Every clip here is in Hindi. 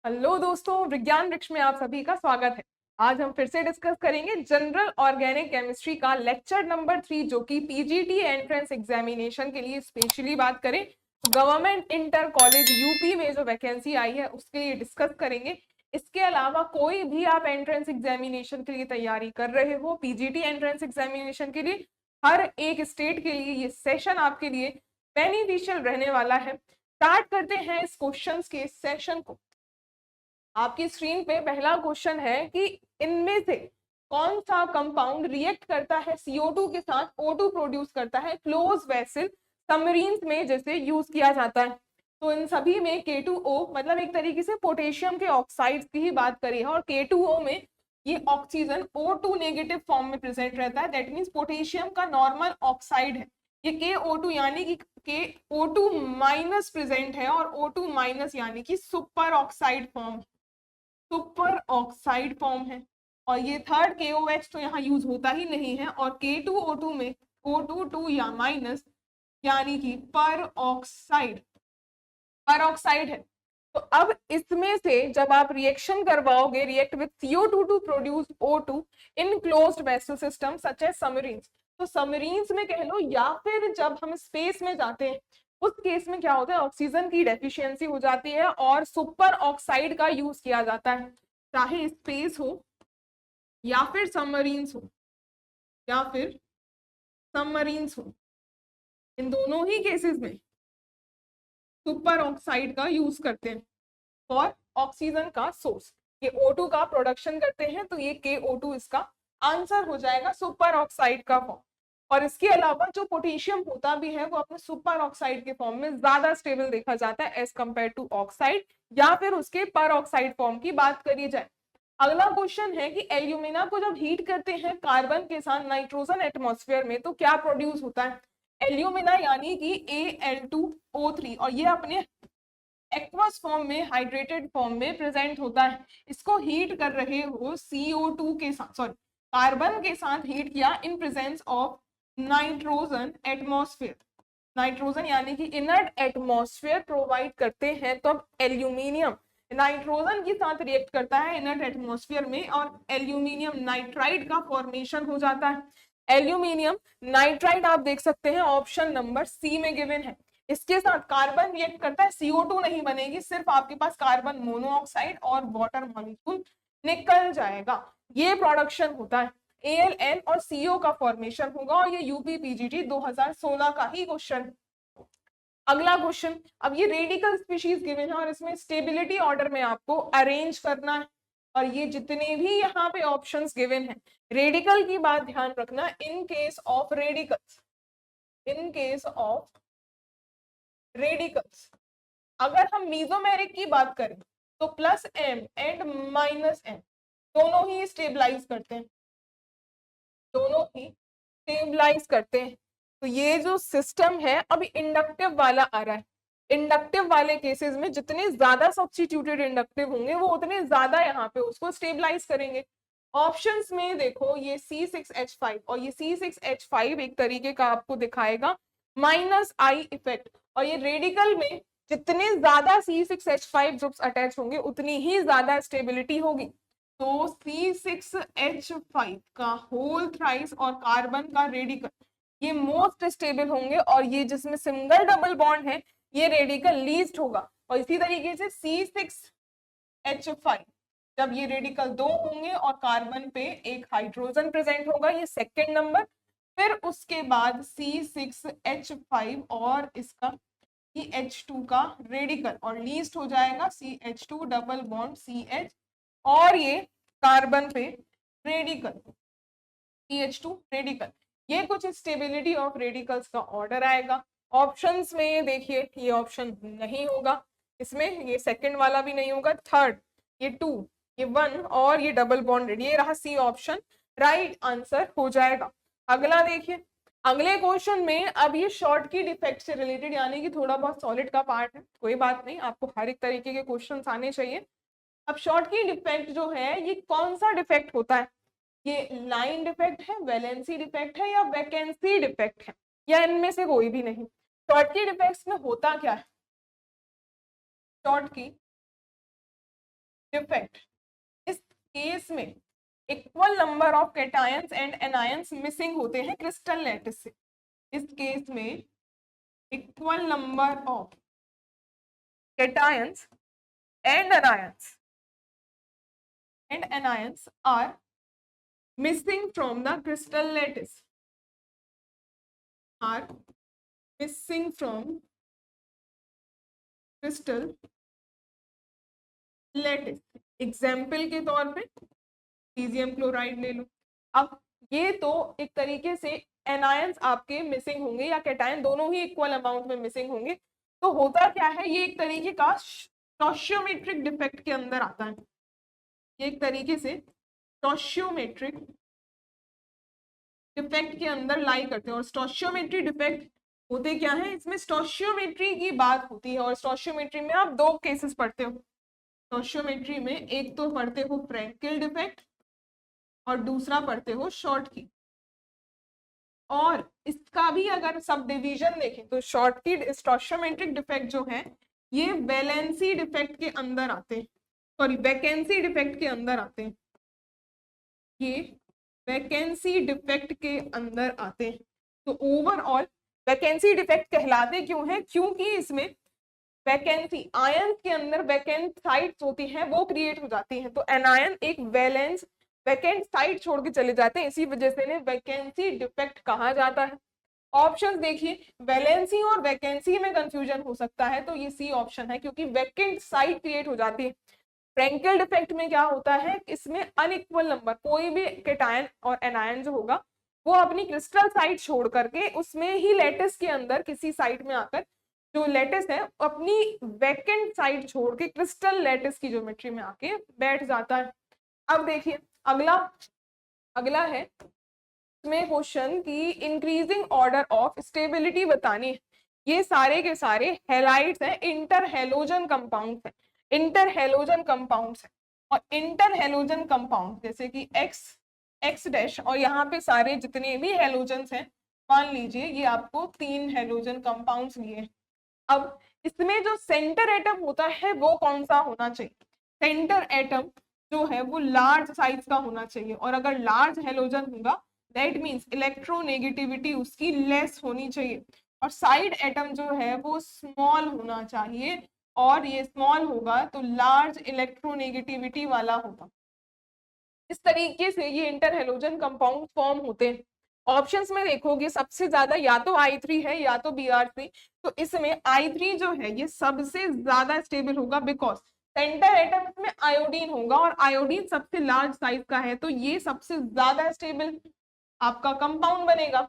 हेलो दोस्तों, विज्ञान वृक्ष में आप सभी का स्वागत है। आज हम फिर से डिस्कस करेंगे जनरल ऑर्गेनिक केमिस्ट्री का लेक्चर नंबर 3, जो कि पीजीटी एंट्रेंस एग्जामिनेशन के लिए स्पेशली बात करें तो गवर्नमेंट इंटर कॉलेज यूपी में जो वैकेंसी आई है उसके लिए डिस्कस करेंगे। इसके अलावा कोई भी आप एंट्रेंस एग्जामिनेशन के लिए तैयारी कर रहे हो, पीजीटी एंट्रेंस एग्जामिनेशन के लिए, हर एक स्टेट के लिए ये सेशन आपके लिए बेनिफिशियल रहने वाला है। स्टार्ट करते हैं इस क्वेश्चन के सेशन को। आपकी स्क्रीन पे पहला क्वेश्चन है कि इनमें से कौन सा कंपाउंड रिएक्ट करता है CO2 के साथ O2 प्रोड्यूस करता है क्लोज वेसल सबमरीन्स में जैसे यूज किया जाता है। तो इन सभी में K2O मतलब एक तरीके से पोटेशियम के ऑक्साइड की ही बात करी है, और K2O में ये ऑक्सीजन O2 नेगेटिव फॉर्म में प्रेजेंट रहता है। दैट मीन्स पोटेशियम का नॉर्मल ऑक्साइड है ये KO2, यानी कि KO2 माइनस प्रेजेंट है, और O2 माइनस यानी कि super oxide form, super oxide form है। और ये थर्ड KOH तो यहाँ यूज होता ही नहीं है, और K2O2 में O2 या माइनस यानी कि पर ऑक्साइड है। तो अब इसमें से जब आप रिएक्शन करवाओगे, react with CO2 to produce O2 in closed vessel system such as submarines, तो सबमरीन्स में कह लो या फिर जब हम स्पेस में जाते हैं उस केस में क्या होता है, ऑक्सीजन की डेफिशिएंसी हो जाती है और सुपर ऑक्साइड का यूज किया जाता है। चाहे स्पेस हो या फिर सबमरीन्स हो, या फिर सबमरीन्स हो, इन दोनों ही केसेस में सुपर ऑक्साइड का यूज करते हैं फॉर ऑक्सीजन का सोर्स। ये O2 का प्रोडक्शन करते हैं, तो ये KO2 इसका आंसर हो जाएगा, सुपर ऑक्साइड का फॉर्म। और इसके अलावा जो पोटेशियम होता भी है वो अपने सुपर ऑक्साइड के फॉर्म में ज्यादा स्टेबल देखा जाता है एज कंपेयर टू ऑक्साइड, या फिर उसके पर ऑक्साइड फॉर्म की बात करी जाए। अगला क्वेश्चन है कि एल्यूमिना को जब हीट करते हैं कार्बन के साथ नाइट्रोजन एटमॉस्फेयर में तो क्या प्रोड्यूस होता है। एल्यूमिना यानी कि Al2O3, और ये अपने एक्वस फॉर्म में, हाइड्रेटेड फॉर्म में प्रेजेंट होता है। इसको हीट कर रहे हो CO2 के साथ, सॉरी कार्बन के साथ हीट किया in presence of nitrogen atmosphere, nitrogen यानी कि इनर्ट एटमॉस्फेयर प्रोवाइड करते हैं, तो अब एल्यूमिनियम नाइट्रोजन के साथ रिएक्ट करता है इनर्ट एटमॉस्फेयर में और एल्यूमिनियम नाइट्राइड का फॉर्मेशन हो जाता है। एल्यूमिनियम नाइट्राइड आप देख सकते हैं ऑप्शन नंबर C में गिवन है। इसके साथ कार्बन रिएक्ट करता है, CO2 नहीं बनेगी, सिर्फ आपके पास कार्बन मोनोऑक्साइड और वाटर मॉलिक्यूल निकल जाएगा। ये प्रोडक्शन होता है, ALN और CO का फॉर्मेशन होगा, और ये यूपी पीजीटी 2016 का ही क्वेश्चन है। अगला क्वेश्चन, अब ये रेडिकल स्पीशीज गिवन है और इसमें स्टेबिलिटी ऑर्डर में आपको अरेंज करना है, और ये जितने भी यहाँ पे ऑप्शंस गिवन है रेडिकल की बात ध्यान रखना। In case of radicals, in case of radicals अगर हम मीजोमेरिक की बात करें तो +M एंड -M दोनों ही स्टेबलाइज करते हैं, दोनों ही स्टेबलाइज करते हैं। तो ये जो सिस्टम है अभी इंडक्टिव वाला आ रहा है, इंडक्टिव वाले केसेस में जितने ज्यादा सब्स्टिट्यूटेड इंडक्टिव होंगे वो उतने ज्यादा यहाँ पे उसको स्टेबलाइज करेंगे। ऑप्शंस में देखो ये C6H5 और ये C6H5 एक तरीके का आपको दिखाएगा -I इफेक्ट, और ये रेडिकल में जितने ज्यादा C6H5 ग्रुप्स अटैच होंगे उतनी ही ज्यादा स्टेबिलिटी होगी। तो C6H5 का होल थ्राइस और कार्बन का रेडिकल ये मोस्ट स्टेबल होंगे, और ये जिसमें सिंगल डबल बॉन्ड है ये रेडिकल लीस्ट होगा। और इसी तरीके से C6H5 जब ये रेडिकल 2 होंगे और कार्बन पे एक हाइड्रोजन प्रेजेंट होगा, ये सेकेंड नंबर। फिर उसके बाद C6H5 और इसका CH2 का रेडिकल और लीस्ट हो जाएगा CH2 डबल बॉन्ड CH, और ये कार्बन पे रेडिकल CH2 रेडिकल। ये कुछ स्टेबिलिटी ऑफ रेडिकल्स का ऑर्डर आएगा। ऑप्शंस में देखिए ये ऑप्शन नहीं होगा, इसमें ये सेकंड वाला भी नहीं होगा, थर्ड ये 2 ये 1 और ये डबल बॉन्डेड, ये रहा C ऑप्शन, राइट आंसर हो जाएगा। अगला देखिए, अगले क्वेश्चन में अब ये शॉर्ट की डिफेक्ट से रिलेटेड, यानी कि थोड़ा बहुत सॉलिड का पार्ट है, कोई बात नहीं, आपको हर एक तरीके के क्वेश्चंस आने चाहिए। अब शॉर्ट की डिफेक्ट जो है ये कौन सा डिफेक्ट होता है, ये लाइन डिफेक्ट है, वैलेंसी डिफेक्ट है, या वैकेंसी डिफेक्ट है, या इनमें से कोई भी नहीं। शॉर्ट की डिफेक्ट्स में होता क्या है, शॉर्ट की डिफेक्ट, इस केस में equal number of cations and anions missing होते हैं क्रिस्टल लैटिस से। इस केस में equal number of cations and anions are missing from the crystal lattice, are missing from crystal lattice। Example के तौर पे सीजियम क्लोराइड ले लो। अब ये तो एक तरीके से एनायंस आपके मिसिंग होंगे या कैटायन दोनों ही इक्वल अमाउंट में मिसिंग होंगे। तो होता क्या है, ये एक तरीके का स्टोशियोमेट्रिक डिफेक्ट के अंदर आता है। ये एक तरीके से स्टोशियोमेट्रिक डिफेक्ट के अंदर लाई करते हैं। और स्टोशियोमेट्री डिफेक्ट होते क्या है, इसमें स्टोशियोमेट्री की बात होती है। और स्टोशियोमेट्री में आप दो केसेस पढ़ते हो। स्टोशियोमेट्री में एक तो पढ़ते हो फ्रैंकेल डिफेक्ट और दूसरा पढ़ते हो शॉर्ट की। और इसका भी अगर सब डिवीजन देखें तो शॉर्ट की स्टोशियोमेट्रिक डिफेक्ट जो है ये वैलेंसी डिफेक्ट के अंदर आते हैं, सॉरी वैकेंसी डिफेक्ट के अंदर आते हैं। ये वैकेंसी डिफेक्ट के अंदर आते हैं। तो ओवरऑल वैकेंसी डिफेक्ट कहलाते क्यों है, क्योंकि इसमें वैकेंसी आयन के अंदर वैकेंट साइट्स होती हैं वो क्रिएट हो जाती हैं। तो एनायन एक वैलेंस वैकेंट साइट छोड़ के चले जाते हैं, इसी वजह से इन्हें वैकेंसी डिफेक्ट कहा जाता है। ऑप्शन देखिए, वैलेंसी और वैकेंसी में कंफ्यूजन हो सकता है तो ये सी ऑप्शन है, क्योंकि वैकेंट साइट क्रिएट हो जाती है। फ्रैंकेल डिफेक्ट में क्या होता है, इसमें अनइक्वल नंबर कोई भी कैटायन और एनायन जो होगा वो अपनी क्रिस्टल साइट छोड़ करके उसमें ही लैटिस के अंदर किसी साइट में आकर जो लैटिस है अपनी वैकेंट साइट छोड़ के क्रिस्टल लैटिस की ज्योमेट्री में आके बैठ जाता है। अब देखिए अगला है इसमें क्वेश्चन की इंक्रीजिंग ऑर्डर ऑफ स्टेबिलिटी बतानी है। ये सारे के सारे हैलाइड्स हैं, इंटर हैलोजन कंपाउंड्स हैं, इंटर हैलोजन कंपाउंड्स हैं। और इंटर हैलोजन कंपाउंड जैसे कि एक्स डैश और यहाँ पे सारे जितने भी हैलोजन्स हैं, मान लीजिए ये आपको 3 हैलोजन कंपाउंड्स लिए। अब इसमें जो सेंटर एटम होता है वो कौन सा होना चाहिए, सेंटर एटम जो है वो लार्ज साइज का होना चाहिए। और अगर लार्ज हैलोजन होगा दैट मीन्स इलेक्ट्रोनेगेटिविटी उसकी लेस होनी चाहिए। और साइड एटम जो है वो स्मॉल होना चाहिए, और ये स्मॉल होगा तो लार्ज इलेक्ट्रोनेगेटिविटी वाला होगा। इस तरीके से ये इंटर हैलोजन कंपाउंड फॉर्म होते हैं। ऑप्शंस में देखोगे सबसे ज्यादा या तो I3 है या तो Br3। तो इसमें I3 जो है ये सबसे ज्यादा स्टेबल होगा, बिकॉज सेंटर एटम इसमें आयोडीन होगा और आयोडीन सबसे लार्ज साइज का है, तो ये सबसे ज्यादा स्टेबल आपका कंपाउंड बनेगा।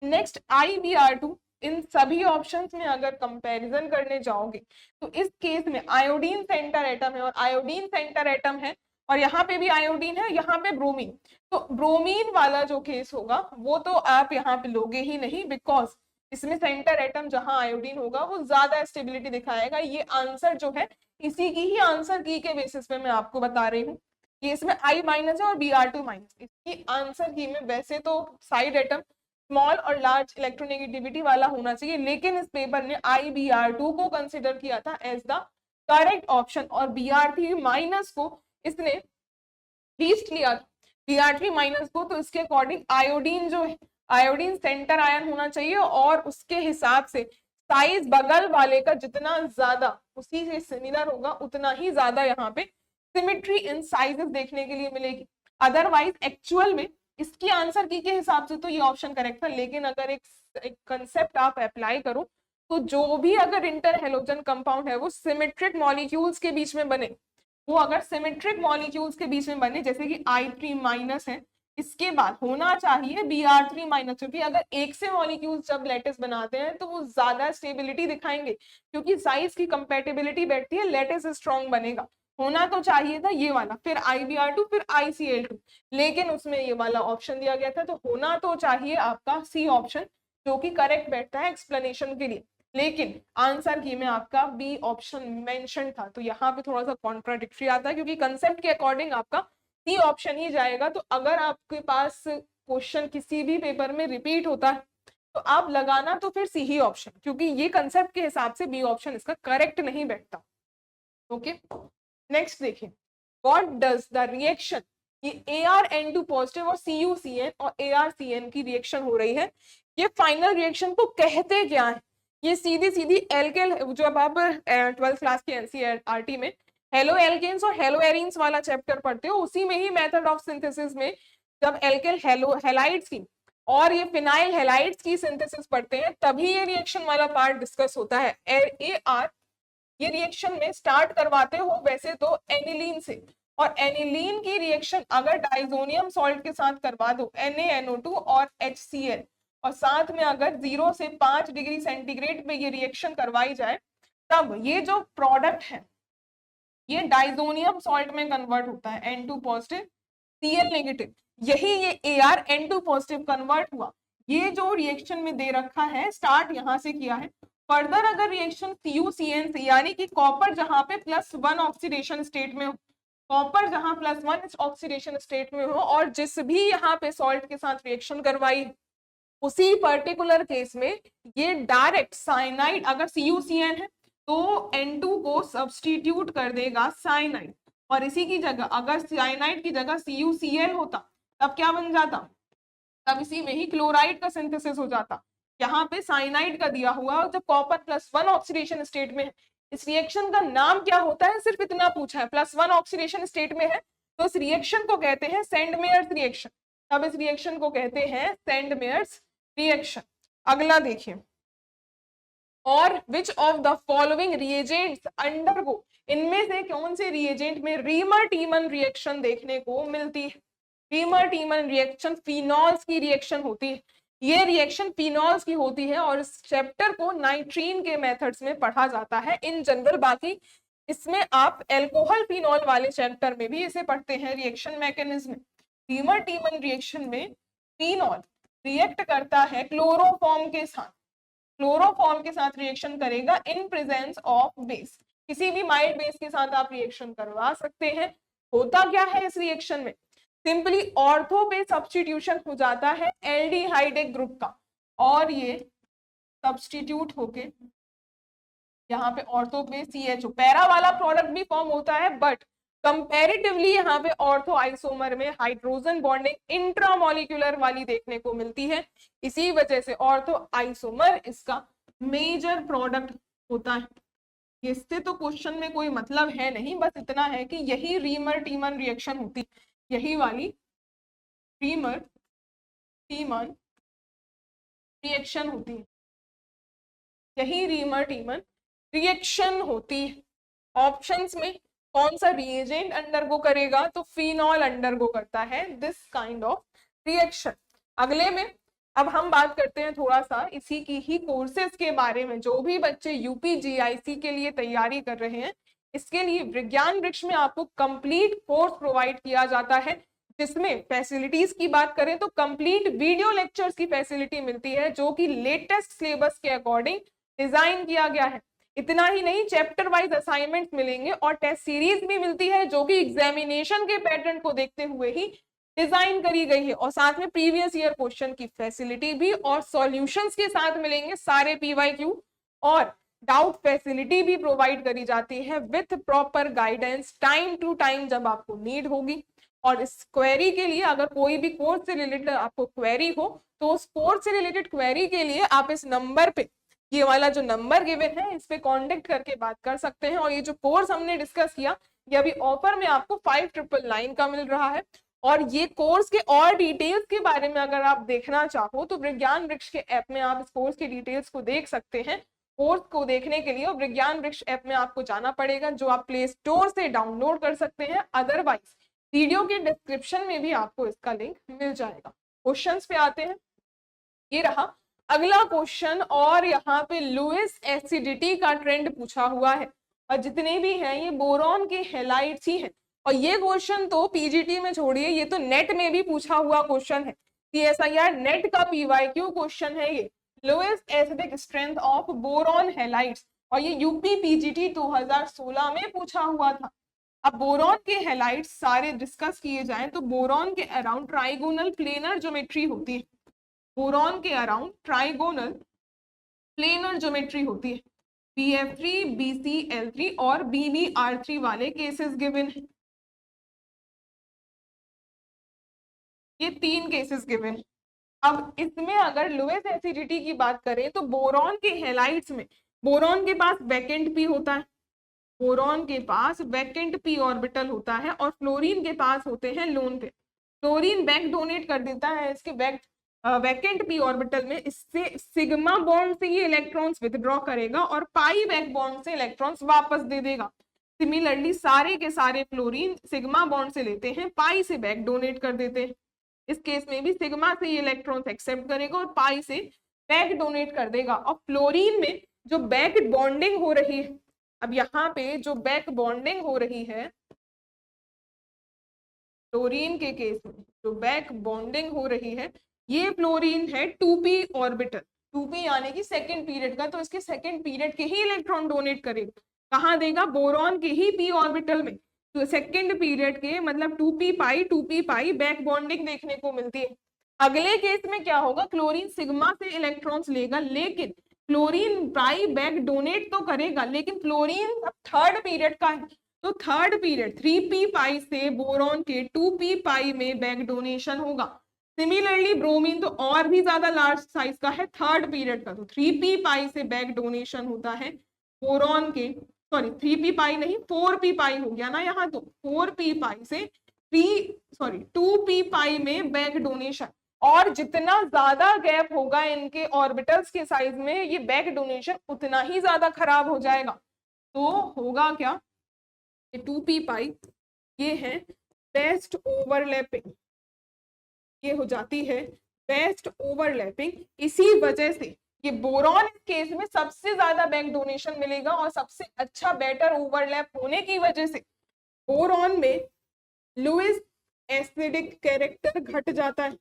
Next IBr2। इन सभी ऑप्शंस में अगर कंपैरिजन करने जाओगे तो इस केस में आयोडीन सेंटर एटम है और आयोडीन सेंटर एटम है, और यहाँ पे भी आयोडीन है, यहाँ पे ब्रोमीन। तो ब्रोमीन वाला जो केस होगा वो तो आप यहाँ पे लोगे ही नहीं, बिकॉज इसमें सेंटर एटम जहां आयोडीन होगा वो ज्यादा स्टेबिलिटी दिखाएगा। ये आंसर जो है इसी की ही आंसर की के बेसिस पे मैं आपको बता रही हूँ। ये इसमें I- है और Br2-। इसकी आंसर की में वैसे तो साइड एटम स्मॉल और लार्ज इलेक्ट्रोनेगेटिविटी वाला होना चाहिए, लेकिन इस पेपर ने IBr2 को कंसिडर किया था एज द करेक्ट ऑप्शन और Br3- को इसने लीस्ट लिया था, Br3- को। तो इसके अकॉर्डिंग आयोडीन जो है आयोडीन सेंटर आयन होना चाहिए और उसके हिसाब से साइज बगल वाले का जितना ज्यादा उसी से सिमिलर होगा उतना ही ज्यादा यहाँ पे सिमिट्री इन साइजेस देखने के लिए मिलेगी। अदरवाइज एक्चुअल में इसकी आंसर की के हिसाब से तो ये ऑप्शन करेक्ट था, लेकिन अगर एक कंसेप्ट आप अप्लाई करो तो जो भी अगर इंटर हैलोजन कंपाउंड है वो सिमेट्रिक मॉलिक्यूल्स के बीच में बने, वो अगर सिमेट्रिक मॉलिक्यूल्स के बीच में बने जैसे कि I3- है, इसके बाद होना चाहिए Br3-, क्योंकि अगर एक से मॉलिक्यूल्स जब लैटिस बनाते हैं तो वो ज्यादा स्टेबिलिटी दिखाएंगे, क्योंकि साइज की कंपैटिबिलिटी बैठती है, लैटिस स्ट्रॉन्ग बनेगा। होना तो चाहिए था ये वाला, फिर IBr2 फिर ICl2, लेकिन उसमें ये वाला ऑप्शन दिया गया था। तो होना तो चाहिए आपका सी ऑप्शन, जो कि करेक्ट बैठता है एक्सप्लेनेशन के लिए, लेकिन आंसर की में आपका बी ऑप्शन मेंशन था। तो यहाँ पे थोड़ा सा कॉन्ट्राडिक्टरी आता है, क्योंकि कंसेप्ट के अकॉर्डिंग आपका सी ऑप्शन ही जाएगा। तो अगर आपके पास क्वेश्चन किसी भी पेपर में रिपीट होता है तो आप लगाना तो फिर सी ही ऑप्शन, क्योंकि ये कंसेप्ट के हिसाब से बी ऑप्शन इसका करेक्ट नहीं बैठता। ओके, नेक्स्ट देखिए, व्हाट डज द रिएक्शन, ये ArN2 पॉजिटिव और CuCN और ArCN की रिएक्शन हो रही है, ये फाइनल रिएक्शन को कहते क्या है? ये सीधी सीधी एल्केल, जो अब आप 12th क्लास के NCERT में हेलो एल्केन्स और हेलो एरीन्स वाला चैप्टर पढ़ते हो, उसी में ही मेथड ऑफ सिंथेसिस में जब एल्केल हेलाइड्स की और ये फिनाइल हेलाइड्स की सिंथेसिस पढ़ते हैं, तभी ये रिएक्शन वाला पार्ट डिस्कस होता है। AR ये रिएक्शन में स्टार्ट करवाते हो वैसे तो एनिलीन से, और एनिलीन की रिएक्शन अगर डाइजोनियम सॉल्ट के साथ करवा दो NaNO2 और HCl, और साथ में अगर 0 से 5 डिग्री सेंटीग्रेड पे ये रिएक्शन करवाई जाए, तब ये जो प्रोडक्ट है ये डाइजोनियम सॉल्ट में कन्वर्ट होता है, N2 पॉजिटिव Cl नेगेटिव, यही ये ArN2 पॉजिटिव कन्वर्ट हुआ। ये जो रिएक्शन में दे रखा है, स्टार्ट यहां से किया है। फर्दर अगर रिएक्शन CuCN से, यानी कि कॉपर जहां पे +1 ऑक्सीडेशन स्टेट में हो, कॉपर जहां +1 ऑक्सीडेशन स्टेट में हो और जिस भी यहाँ पे सॉल्ट के साथ रिएक्शन करवाई, उसी पर्टिकुलर केस में ये डायरेक्ट साइनाइड, अगर CuCN है तो N2 को सब्सटीट्यूट कर देगा साइनाइड, और इसी की जगह अगर साइनाइड की जगह CuCl होता तब क्या बन जाता, तब इसी में ही क्लोराइड का सिंथेसिस हो जाता। यहाँ पे साइनाइड का दिया हुआ, जब कॉपर +1 ऑक्सीडेशन स्टेट में है, इस रिएक्शन का नाम क्या होता है, सिर्फ इतना पूछा है, +1 ऑक्सीडेशन स्टेट में है तो इस रिएक्शन को कहते हैं सेंडमेयर्स रिएक्शन। तब इस रिएक्शन को कहते हैं सेंडमेयर्स रिएक्शन। अगला देखिए, और विच of the following reagents undergo, इनमें से कौन से रिएजेंट में रीमर-टीमन रिएक्शन देखने को मिलती है? रीमर-टीमन रिएक्शन फिनॉल्स की रिएक्शन होती है, ये रिएक्शन फिनॉल्स की होती है, और इस चैप्टर को नाइट्रीन के मेथड्स में पढ़ा जाता है इन जनरल। बाकी इसमें आप एल्कोहल फिनॉल वाले चैप्टर में भी इसे पढ़ते हैं रिएक्शन मैकेनिज्म। रीमर-टीमन रिएक्शन में फिनॉल रिएक्ट करता है क्लोरोफॉर्म के साथ, क्लोरोफॉर्म के साथ रिएक्शन करेगा इन प्रेजेंस ऑफ बेस, किसी भी माइल्ड बेस के साथ आप रिएक्शन करवा सकते हैं। होता क्या है इस रिएक्शन में, सिंपली ऑर्थो पे सब्स्टिट्यूशन हो जाता है एल्डिहाइड एक ग्रुप का, और ये सब्स्टिट्यूट होके यहाँ पे ऑर्थो पे CHO पैरा वाला प्रोडक्ट भी फॉर्म होता है, बट कंपैरेटिवली यहाँ पे ऑर्थो आइसोमर में हाइड्रोजन बॉन्डिंग इंट्रामोलिकुलर वाली देखने को मिलती है, इसी वजह से ऑर्थो आइसोमर इसका मेजर प्रोडक्ट होता है। इससे तो क्वेश्चन में कोई मतलब है नहीं, बस इतना है कि यही रीमर-टीमन रिएक्शन होती, यही वाली रीमर-टीमन रिएक्शन होती है, यही रीमर-टीमन रिएक्शन होती है। ऑप्शंस में कौन सा रिएजेंट अंडरगो करेगा, तो फिनॉल अंडरगो करता है दिस काइंड ऑफ रिएक्शन। अगले में अब हम बात करते हैं थोड़ा सा इसी की ही कोर्सेज के बारे में। जो भी बच्चे UPGIC के लिए तैयारी कर रहे हैं, इसके लिए विज्ञान वृक्ष में आपको कंप्लीट कोर्स प्रोवाइड किया जाता है, जिसमें फैसिलिटीज की बात करें तो कंप्लीट वीडियो लेक्चर्स की फैसिलिटी मिलती है, जो कि लेटेस्ट सिलेबस के अकॉर्डिंग डिजाइन किया गया है। इतना ही नहीं, चैप्टर वाइज असाइनमेंट मिलेंगे और टेस्ट सीरीज भी मिलती है, जो कि एग्जामिनेशन के पैटर्न को देखते हुए ही डिजाइन करी गई है, और साथ में प्रीवियस ईयर क्वेश्चन की फैसिलिटी भी और सॉल्यूशंस के साथ मिलेंगे सारे PYQ, और डाउट फैसिलिटी भी प्रोवाइड करी जाती है with proper guidance time to time जब आपको नीड होगी। और इस क्वेरी के लिए अगर कोई भी कोर्स से रिलेटेड आपको क्वेरी हो, तो उस कोर्स से रिलेटेड क्वेरी के लिए आप इस नंबर पे, ये वाला जो नंबर गिवन है, इस पे कांटेक्ट करके बात कर सकते हैं। और ये जो कोर्स हमने डिस्कस किया, ये अभी ऑफर में आपको 5999 का मिल रहा है। और ये कोर्स के और डिटेल्स के बारे में अगर आप देखना चाहो तो विज्ञान वृक्ष के ऐप में आप इस कोर्स के डिटेल्स को देख सकते हैं। कोर्स को देखने के लिए विज्ञान वृक्ष ऐप में आपको जाना पड़ेगा, जो आप प्ले स्टोर से डाउनलोड कर सकते हैं, अदरवाइज वीडियो के डिस्क्रिप्शन में भी आपको इसका लिंक मिल जाएगा। क्वेश्चंस पे आते हैं, ये रहा अगला क्वेश्चन, और यहाँ पे लुईस एसिडिटी का ट्रेंड पूछा हुआ है, और जितने भी हैं ये बोरॉन के हैलाइड्स ही हैं। और ये क्वेश्चन तो PGT में छोड़िए, ये तो नेट में भी पूछा हुआ क्वेश्चन है, CSIR नेट का PYQ क्वेश्चन है ये, lowest acidic strength of boron halides, और ये UP PGT 2016 में पूछा हुआ था। अब बोरॉन के हैलाइड्स सारे डिस्कस किए जाएं तो बोरॉन के अराउंड ट्राइगोनल प्लेनर ज्योमेट्री होती है, बोरॉन के अराउंड ट्राइगोनल प्लेनर ज्योमेट्री होती है। BF3, BCl3 और BBr3 वाले केसेस गिवन है। ये 3 केसेस गिवन है। अब इसमें अगर लुईस एसिडिटी की बात करें तो बोरॉन के हैलाइड्स में बोरॉन के पास वैकेंट पी होता है, बोरॉन के पास वैकेंट पी ऑर्बिटल होता है और फ्लोरीन के पास होते हैं लोन पे। फ्लोरीन बैक डोनेट कर देता है इसके वैकेंट पी ऑर्बिटल में, इससे सिग्मा बॉन्ड से ये इलेक्ट्रॉन्स विथड्रॉ करेगा और पाई बैक बॉन्ड से इलेक्ट्रॉन्स वापस दे देगा। सिमिलरली सारे के सारे फ्लोरीन सिग्मा बॉन्ड से लेते हैं, पाई से बैक डोनेट कर देते हैं। इस केस में भी सिग्मा से ये इलेक्ट्रॉन्स एक्सेप्ट करेगा और पाई से बैक डोनेट कर देगा। और फ्लोरीन में जो बैक बॉन्डिंग हो रही है, अब यहाँ पे जो बैक बॉन्डिंग हो रही है फ्लोरीन के केस में, जो बैक बॉन्डिंग हो रही है, ये फ्लोरीन है 2p ऑर्बिटल, 2p यानी कि सेकंड पीरियड का, तो इसके सेकंड पीरियड के ही इलेक्ट्रॉन डोनेट करेगा। कहाँ देगा? बोरॉन के ही p ऑर्बिटल में। तो सेकंड पीरियड के मतलब 2p पाई बैक बॉन्डिंग देखने को मिलती है। अगले केस में क्या होगा? क्लोरीन सिग्मा से इलेक्ट्रॉन्स लेगा, लेकिन फ्लोरीन पाई बैक डोनेट तो करेगा, लेकिन फ्लोरीन थर्ड पीरियड का है, तो थर्ड पीरियड 3p पाई से बोरॉन के 2p पाई में बैक डोनेशन होगा। सिमिलरली ब्रोमीन तो और भी ज्यादा लार्ज साइज का है, थर्ड पीरियड का, तो 3p पाई से बैक डोनेशन होता है बोरॉन के, सॉरी 3p पाई नहीं 4p पाई हो गया ना यहाँ, तो 4p पाई से 2p पाई में बैक डोनेशन। और जितना ज्यादा गैप होगा इनके ऑर्बिटल्स के साइज में, ये बैक डोनेशन उतना ही ज्यादा खराब हो जाएगा। तो होगा क्या? 2p पाई ये है बेस्ट ओवरलैपिंग, ये हो जाती है बेस्ट ओवरलैपिंग। इसी वजह से ये बोरॉन केस में सबसे ज्यादा बैक डोनेशन मिलेगा और सबसे अच्छा बेटर ओवरलैप होने की वजह से बोरॉन में लुईस एसिडिक कैरेक्टर घट जाता है,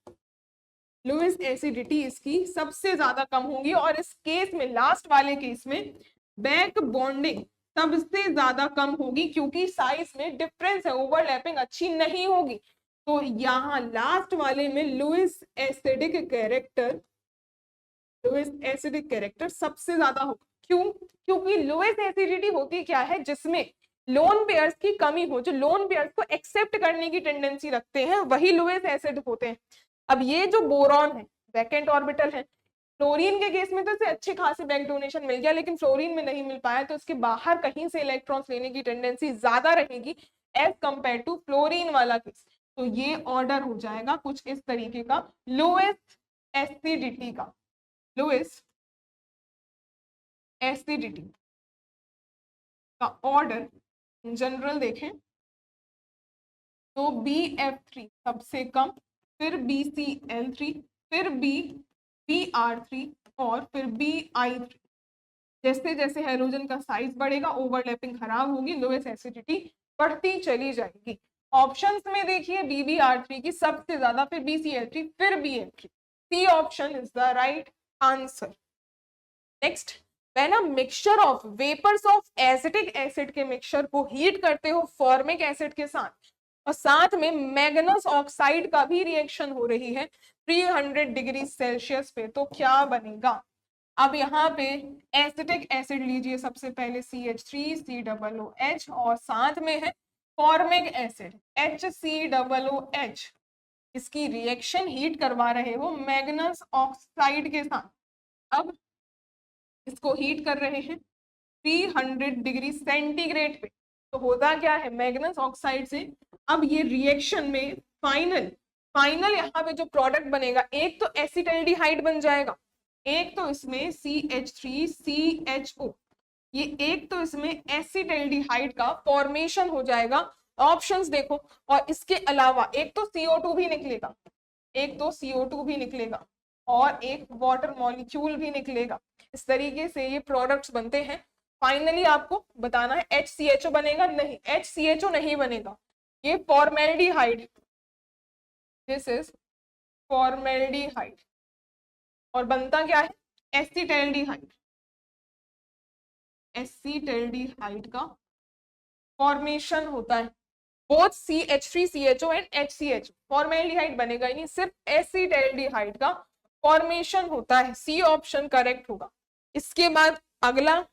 लुईस एसिडिटी इसकी सबसे ज्यादा कम होगी। और इस केस में, लास्ट वाले केस में, बैक बॉन्डिंग सबसे ज्यादा कम होगी क्योंकि साइज में डिफरेंस है, ओवरलैपिंग अच्छी नहीं होगी। तो यहाँ लास्ट वाले में लुईस एसिडिक कैरेक्टर सबसे ज्यादा होगा। क्यों? क्योंकि लुईस एसिडिटी होती क्या है? जिसमें लोन पेयर्स की कमी हो, जो लोन पेयर्स को एक्सेप्ट करने की टेंडेंसी रखते हैं, वही लुईस एसिड होते हैं। अब ये जो बोरॉन है वैकेंट ऑर्बिटल है, फ्लोरीन के केस में तो इसे अच्छे खासे बैक डोनेशन मिल गया, लेकिन फ्लोरीन में नहीं मिल पाया, तो इसके बाहर कहीं से इलेक्ट्रॉन्स लेने की टेंडेंसी ज्यादा रहेगी एज कंपेयर टू फ्लोरीन वाला केस। तो ये ऑर्डर हो जाएगा कुछ इस तरीके का लोएस्ट एसिडिटी का, लोएस्ट एसिडिटी का ऑर्डर जनरल देखें तो BF3 सबसे कम, फिर BCl3, फिर BR3 और फिर BI3। जैसे जैसे हाइड्रोजन का साइज बढ़ेगा ओवरलैपिंग खराब होगी, लोएस्ट एसिडिटी बढ़ती चली जाएगी। ऑप्शंस में देखिए BBR3 की सबसे ज्यादा, फिर BCl3, फिर BF3। C option is the right answer. Next, when a mixture of vapours of acetic acid के मिक्सचर को हीट करते हो फॉर्मिक एसिड के साथ, और साथ में मैग्नस ऑक्साइड का भी रिएक्शन हो रही है 300 डिग्री सेल्सियस पे, तो क्या बनेगा? अब यहाँ पे एसिटिक एसिड लीजिए सबसे पहले CH3COOH और साथ में है फॉर्मिक एसिड HCOOH। इसकी रिएक्शन हीट करवा रहे हो मैग्नस ऑक्साइड के साथ। अब इसको हीट कर रहे हैं 300 डिग्री सेंटीग्रेड पे, तो होता क्या है मैग्नस ऑक्साइड से? अब ये रिएक्शन में फाइनल यहाँ पे जो प्रोडक्ट बनेगा, एक तो एसिटाल्डिहाइड बन जाएगा, एक तो इसमें CH3CHO, ये एक तो इसमें एसिटाल्डिहाइड का फॉर्मेशन हो जाएगा। ऑप्शंस देखो, और इसके अलावा एक तो CO2 भी निकलेगा, एक तो CO2 भी निकलेगा और एक वाटर मॉलिक्यूल भी निकलेगा। इस तरीके से ये प्रोडक्ट्स बनते हैं। फाइनली आपको बताना है HCHO बनेगा? नहीं, HCHO नहीं बनेगा, ये फॉर्मेल्डिहाइड, दिस इज फॉर्मेल्डिहाइड, और बनता क्या है? एसिटाल्डिहाइड, एसिटाल्डिहाइड का फॉर्मेशन होता है। Both CH3CHO and HCHO, formaldehyde बनेगा ही नहीं, सिर्फ एसिटाल्डिहाइड का फॉर्मेशन होता है। सी ऑप्शन करेक्ट होगा। इसके बाद अगला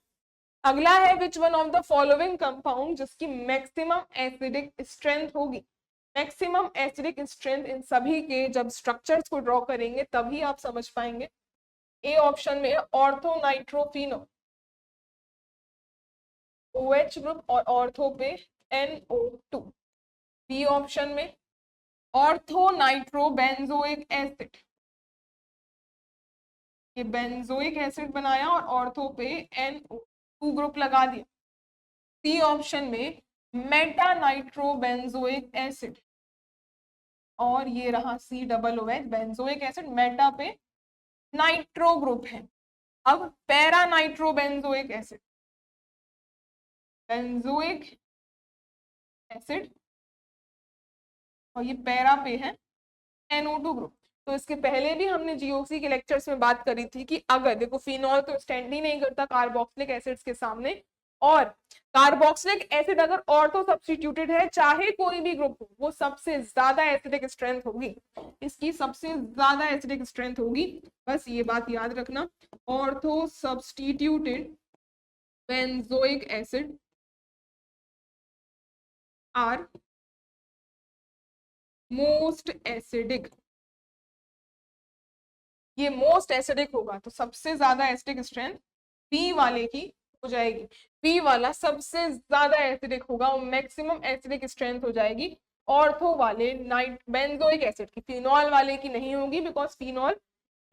अगला है which one of the following compound जिसकी मैक्सिमम एसिडिक स्ट्रेंथ होगी। मैक्सिमम एसिडिक स्ट्रेंथ इन सभी के जब स्ट्रक्चर्स को ड्रॉ करेंगे तभी आप समझ पाएंगे। ए ऑप्शन में ऑर्थो नाइट्रोफिनो, OH ग्रुप और ऑर्थो पे NO2। बी ऑप्शन में ऑर्थो नाइट्रो बेंजोइक एसिड, ये बेंजोइक एसिड बनाया और ऑर्थो पे NO2 ग्रुप लगा दिया। सी ऑप्शन में मेटा नाइट्रो बेंजोइक एसिड और ये रहा COOH बेंजोइक एसिड, मेटा पे नाइट्रो ग्रुप है। अब para nitro benzoic acid, benzoic acid और ये पैरा पे है NO2 ग्रुप। तो इसके पहले भी हमने जीओसी के लेक्चर्स में बात करी थी कि अगर देखो फिनॉल तो स्टैंड ही नहीं करता कार्बोक्सिलिक एसिड्स के सामने, और कार्बोक्सिलिक एसिड अगर ऑर्थो सब्स्टिट्यूटेड है चाहे कोई भी ग्रुप हो वो सबसे ज्यादा एसिडिक स्ट्रेंथ होगी, इसकी सबसे ज्यादा एसिडिक स्ट्रेंथ होगी। बस ये बात याद रखना, ortho substituted benzoic acid are most acidic. ये मोस्ट एसिडिक होगा तो सबसे ज्यादा एसिडिक स्ट्रेंथ बी वाले की हो जाएगी। बी वाला सबसे ज्यादा एसिडिक होगा और मैक्सिमम एसिडिक स्ट्रेंथ हो जाएगी ऑर्थो वाले नाइट बेंजोइक एसिड की, फिनॉल वाले की नहीं होगी, बिकॉज फिनॉल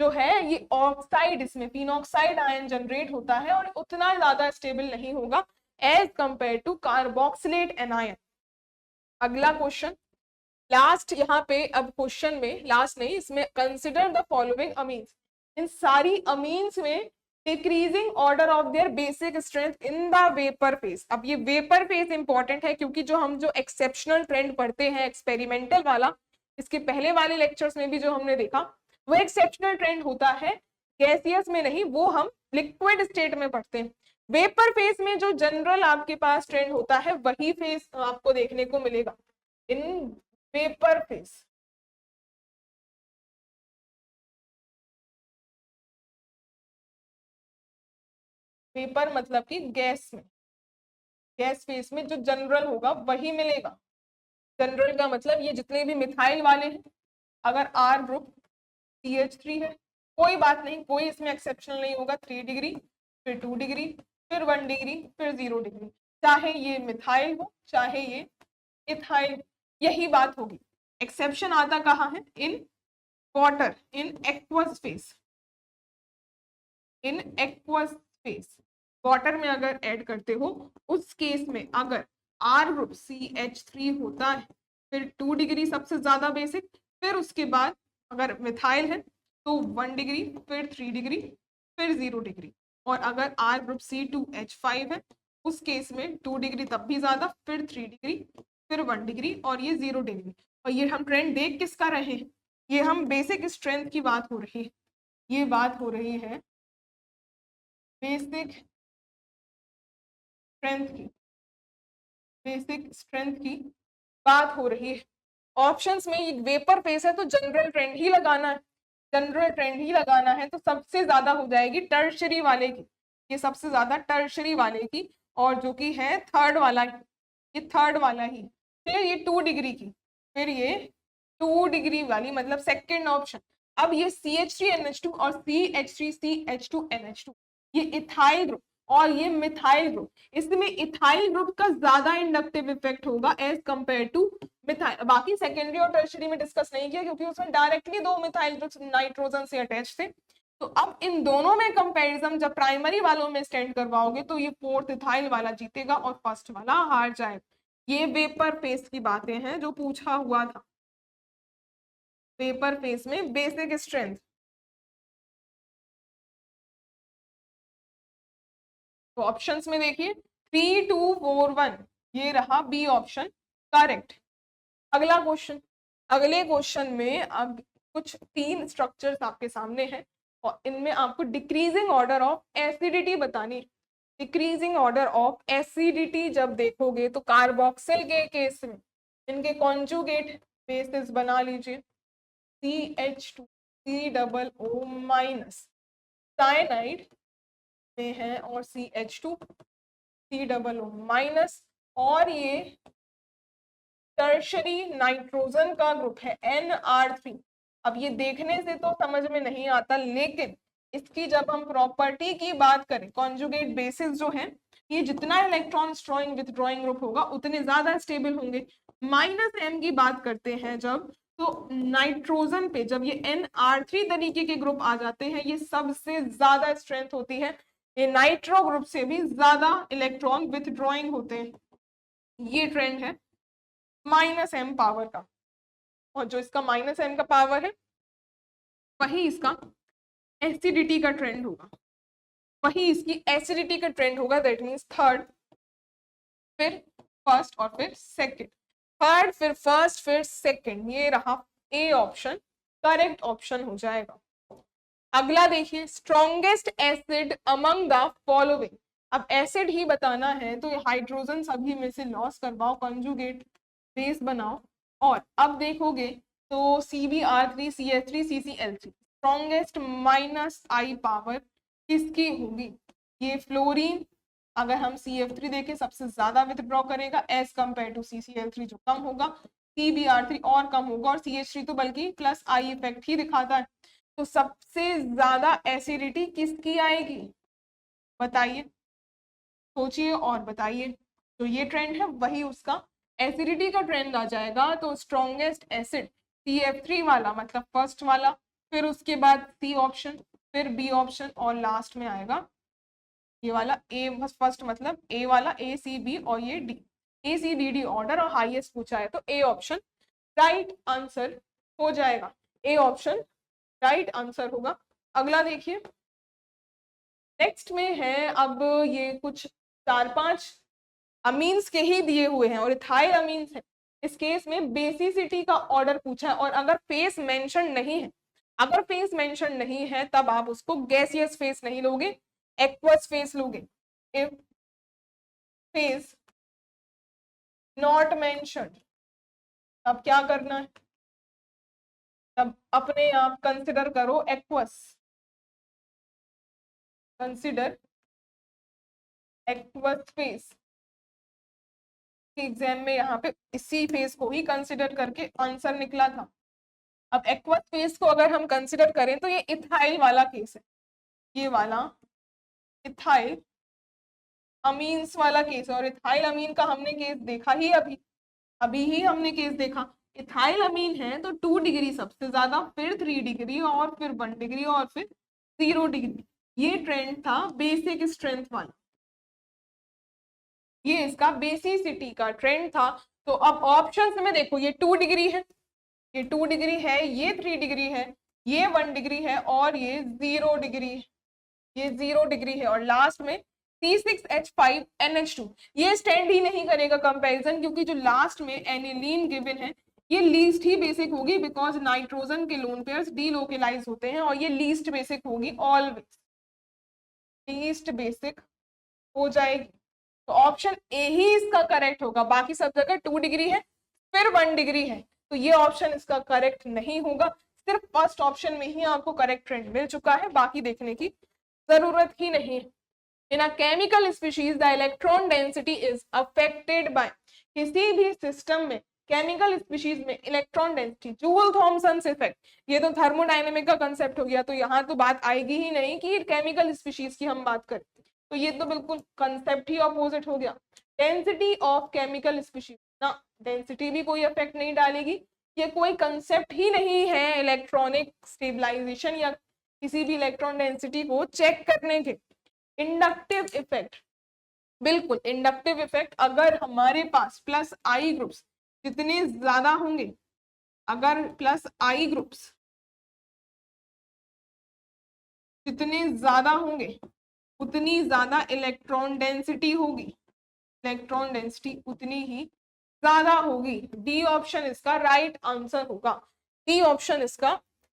जो है ये ऑक्साइड, इसमें फिनॉक्साइड आयन जनरेट होता है और उतना ज्यादा स्टेबल नहीं होगा as compare to carboxylate anion. अगला क्वेश्चन लास्ट, यहाँ पे अब क्वेश्चन में लास्ट नहीं, इसमें कंसिडर द फॉलोइंग अमीन्स, इन सारी अमीन्स में decreasing order of their basic strength in the vapour phase. अब ये वेपर फेज इंपॉर्टेंट है क्योंकि जो एक्सेप्शनल ट्रेंड पढ़ते हैं एक्सपेरिमेंटल वाला, इसके पहले वाले लेक्चर्स में भी जो हमने देखा वो एक्सेप्शनल ट्रेंड होता है, गैसियस में नहीं, वो हम लिक्विड स्टेट में पढ़ते हैं। वेपर फेज में जो जनरल आपके पास ट्रेंड होता है वही फेज आपको देखने को मिलेगा इन वेपर फेज। वेपर मतलब कि गैस में, गैस फेज में जो जनरल होगा वही मिलेगा। जनरल का मतलब ये जितने भी मिथाइल वाले हैं, अगर R ग्रुप CH3 है कोई बात नहीं, कोई इसमें एक्सेप्शनल नहीं होगा, 3 डिग्री फिर 2 डिग्री फिर 1 डिग्री फिर 0 डिग्री, चाहे ये मिथाइल हो चाहे ये इथाइल, यही बात होगी। एक्सेप्शन आता कहाँ है, in water, in aqueous phase, in aqueous phase water में अगर ऐड करते हो उस केस में अगर R ग्रुप CH3 होता है फिर 2 डिग्री सबसे ज्यादा बेसिक, फिर उसके बाद अगर मिथाइल है तो 1 डिग्री फिर 3 डिग्री फिर 0 डिग्री, और अगर R ग्रुप C2H5 है उस केस में 2 डिग्री तब भी ज्यादा फिर 3 डिग्री फिर 1 डिग्री और ये 0 डिग्री। और ये हम ट्रेंड देख किसका रहे हैं, ये हम बेसिक स्ट्रेंथ की बात हो रही है, ये बात हो रही है बेसिक स्ट्रेंथ की, बेसिक स्ट्रेंथ की बात हो रही है। ऑप्शंस में ये वेपर फेस है तो जनरल ट्रेंड ही लगाना है, जनरल ट्रेंड ही लगाना है, तो सबसे ज्यादा हो जाएगी टर्शरी वाले की, ये सबसे ज्यादा टर्शरी वाले की, और जो कि है थर्ड वाला, ये थर्ड वाला ही, फिर ये 2 डिग्री की, फिर ये 2 डिग्री वाली मतलब सेकेंड ऑप्शन। अब ये CH3NH2 और CH3CH2NH2 ये इथाइल ग्रुप और ये मिथाइल ग्रुप, इसमें इथाइल ग्रुप का ज्यादा इंडक्टिव इफेक्ट होगा एज कंपेयर टू मिथाइल। बाकी सेकेंडरी और टर्शरी में डिस्कस नहीं किया क्योंकि उसमें डायरेक्टली 2 मिथाइल ग्रुप्स नाइट्रोजन से अटैच थे। तो अब इन दोनों में कंपैरिजन जब प्राइमरी वालों में स्टैंड करवाओगे तो ये फोर्थ इथाइल वाला जीतेगा और फर्स्ट वाला हार जाएगा। ये वेपर फेस की बातें हैं जो पूछा हुआ था, वेपर फेस में बेसिक स्ट्रेंथ। तो ऑप्शंस में देखिए 3 2 4 1, ये रहा बी ऑप्शन करेक्ट। अगला क्वेश्चन, अगले क्वेश्चन में अब कुछ 3 स्ट्रक्चर्स आपके सामने हैं और इनमें आपको डिक्रीजिंग ऑर्डर ऑफ एसिडिटी बतानी है। डिक्रीजिंग ऑर्डर ऑफ एसिडिटी जब देखोगे तो कार्बोक्सिल के केस में इनके कॉन्जुगेट बेसिस बना लीजिए, CH2 COO- साइनाइड में है और CH2 COO माइनस, और ये टर्शरी नाइट्रोजन का ग्रुप है NR3। अब ये देखने से तो समझ में नहीं आता, लेकिन इसकी जब हम प्रॉपर्टी की बात करें, कॉन्जुगेट बेसिस जो है, ये जितना इलेक्ट्रॉन स्ट्रॉइंग विथड्रॉइंग ग्रुप होगा उतने ज्यादा स्टेबल होंगे। -M की बात करते हैं जब, तो नाइट्रोजन पे जब ये NR3 तरीके के ग्रुप आ जाते हैं, ये सबसे ज्यादा स्ट्रेंथ होती है, ये नाइट्रो ग्रुप से भी ज्यादा इलेक्ट्रॉन विथड्रॉइंग होते हैं। ये ट्रेंड है -M पावर का, और जो इसका -M का पावर है वही इसका एसिडिटी का ट्रेंड होगा, वही इसकी एसिडिटी का ट्रेंड होगा। दैट मीन्स थर्ड, फिर फर्स्ट और फिर सेकंड, थर्ड फिर फर्स्ट फिर सेकंड, ये रहा ए ऑप्शन करेक्ट ऑप्शन हो जाएगा। अगला देखिए, strongest acid among the following. अब एसिड ही बताना है तो ये हाइड्रोजन सभी में से लॉस करवाओ, कंजुगेट बेस बनाओ, और अब देखोगे तो CbR3 CH3 CCl3, strongest -I power किसकी होगी? ये फ्लोरीन, अगर हम CF3 देखें सबसे ज्यादा विथड्रॉ करेगा एज कंपेयर टू CCl3 जो कम होगा, CbR3 और कम होगा, और CH3 तो बल्कि +I इफेक्ट ही दिखाता है। तो सबसे ज्यादा एसिडिटी किसकी आएगी बताइए, सोचिए और बताइए। तो ये ट्रेंड है वही उसका एसिडिटी का ट्रेंड आ जाएगा। तो स्ट्रॉन्गेस्ट एसिड CF3 वाला, मतलब फर्स्ट वाला, फिर उसके बाद C ऑप्शन, फिर B ऑप्शन, और लास्ट में आएगा ये वाला A फर्स्ट, मतलब A वाला ACB और ये D, ACDD ऑर्डर, और हाईएस्ट पूछा है तो A ऑप्शन राइट आंसर हो जाएगा। A ऑप्शन राइट आंसर होगा। अगला देखिए, नेक्स्ट में है, अब ये कुछ 4-5 अमीन्स के ही दिए हुए हैं और इथाइल अमीन्स है। इस केस में बेसिसिटी का ऑर्डर पूछा है, और अगर फेस मेंशन नहीं है, अगर फेस मेंशन नहीं है तब आप उसको गैसियस फेस नहीं लोगे, एक्वस फेस लोगे। इफ फेस नॉट मेंशन्ड तब क्या करना है, तब अपने आप कंसिडर करो aqueous, consider aqueous face. Exam में यहाँ पे इसी फेस को ही कंसिडर करके आंसर निकला था। अब एक्वस फेस को अगर हम कंसिडर करें तो ये इथाइल वाला केस है, ये वाला इथाइल अमीन्स वाला केस है, और इथाइल अमीन का हमने केस देखा ही अभी ही हमने केस देखा। इथाइल अमीन है तो 2 डिग्री सबसे ज्यादा, फिर 3 डिग्री, और फिर 1 डिग्री, और फिर 0 डिग्री। ये ट्रेंड था बेसिक स्ट्रेंथ वाला, ये इसका बेसिसिटी का ट्रेंड था। तो अब ऑप्शंस में देखो, ये 2 डिग्री है, ये 2 डिग्री है, ये 3 डिग्री है, ये 1 डिग्री है, और ये 0 डिग्री है, ये 0 डिग्री है, और लास्ट में C6H5NH2। ये स्टैंड ही नहीं करेगा कंपैरिजन, क्योंकि जो लास्ट में एनिलीन गिवन है ये लीस्ट ही बेसिक होगी, बिकॉज नाइट्रोजन के लोन पेयर्स डीलोकेलाइज होते हैं, और ये लीस्ट बेसिक होगी, ऑलवेज लीस्ट बेसिक हो जाएगी। तो ऑप्शन ए ही इसका करेक्ट होगा, बाकी सब जगह 2 डिग्री है फिर 1 डिग्री है, तो ये ऑप्शन इसका करेक्ट नहीं होगा। सिर्फ फर्स्ट ऑप्शन में ही आपको करेक्ट ट्रेंड मिल चुका है, बाकी देखने की जरूरत ही नहीं है। In a chemical species the electron density is affected by, किसी भी सिस्टम में केमिकल स्पीशीज में electron density, Joule Thomson effect, ये तो थर्मोडायनेमिक का कंसेप्ट हो गया, तो यहाँ तो बात आएगी ही नहीं कि केमिकल स्पीशीज की हम बात करें, तो ये तो बिल्कुल कंसेप्ट ही ऑपोजिट हो गया। डेंसिटी ऑफ केमिकल स्पीशीज ना, डेंसिटी भी कोई इफेक्ट नहीं डालेगी, ये कोई कंसेप्ट ही नहीं है इलेक्ट्रॉनिक स्टेबलाइजेशन या किसी भी इलेक्ट्रॉन डेंसिटी को चेक करने के। इंडक्टिव इफेक्ट, बिल्कुल इंडक्टिव इफेक्ट, अगर हमारे पास +I ग्रुप्स जितने ज्यादा होंगे, अगर +I ग्रुप्स जितने ज्यादा होंगे उतनी ज्यादा इलेक्ट्रॉन डेंसिटी होगी, इलेक्ट्रॉन डेंसिटी उतनी ही ज्यादा होगी। डी ऑप्शन इसका राइट आंसर होगा, डी ऑप्शन इसका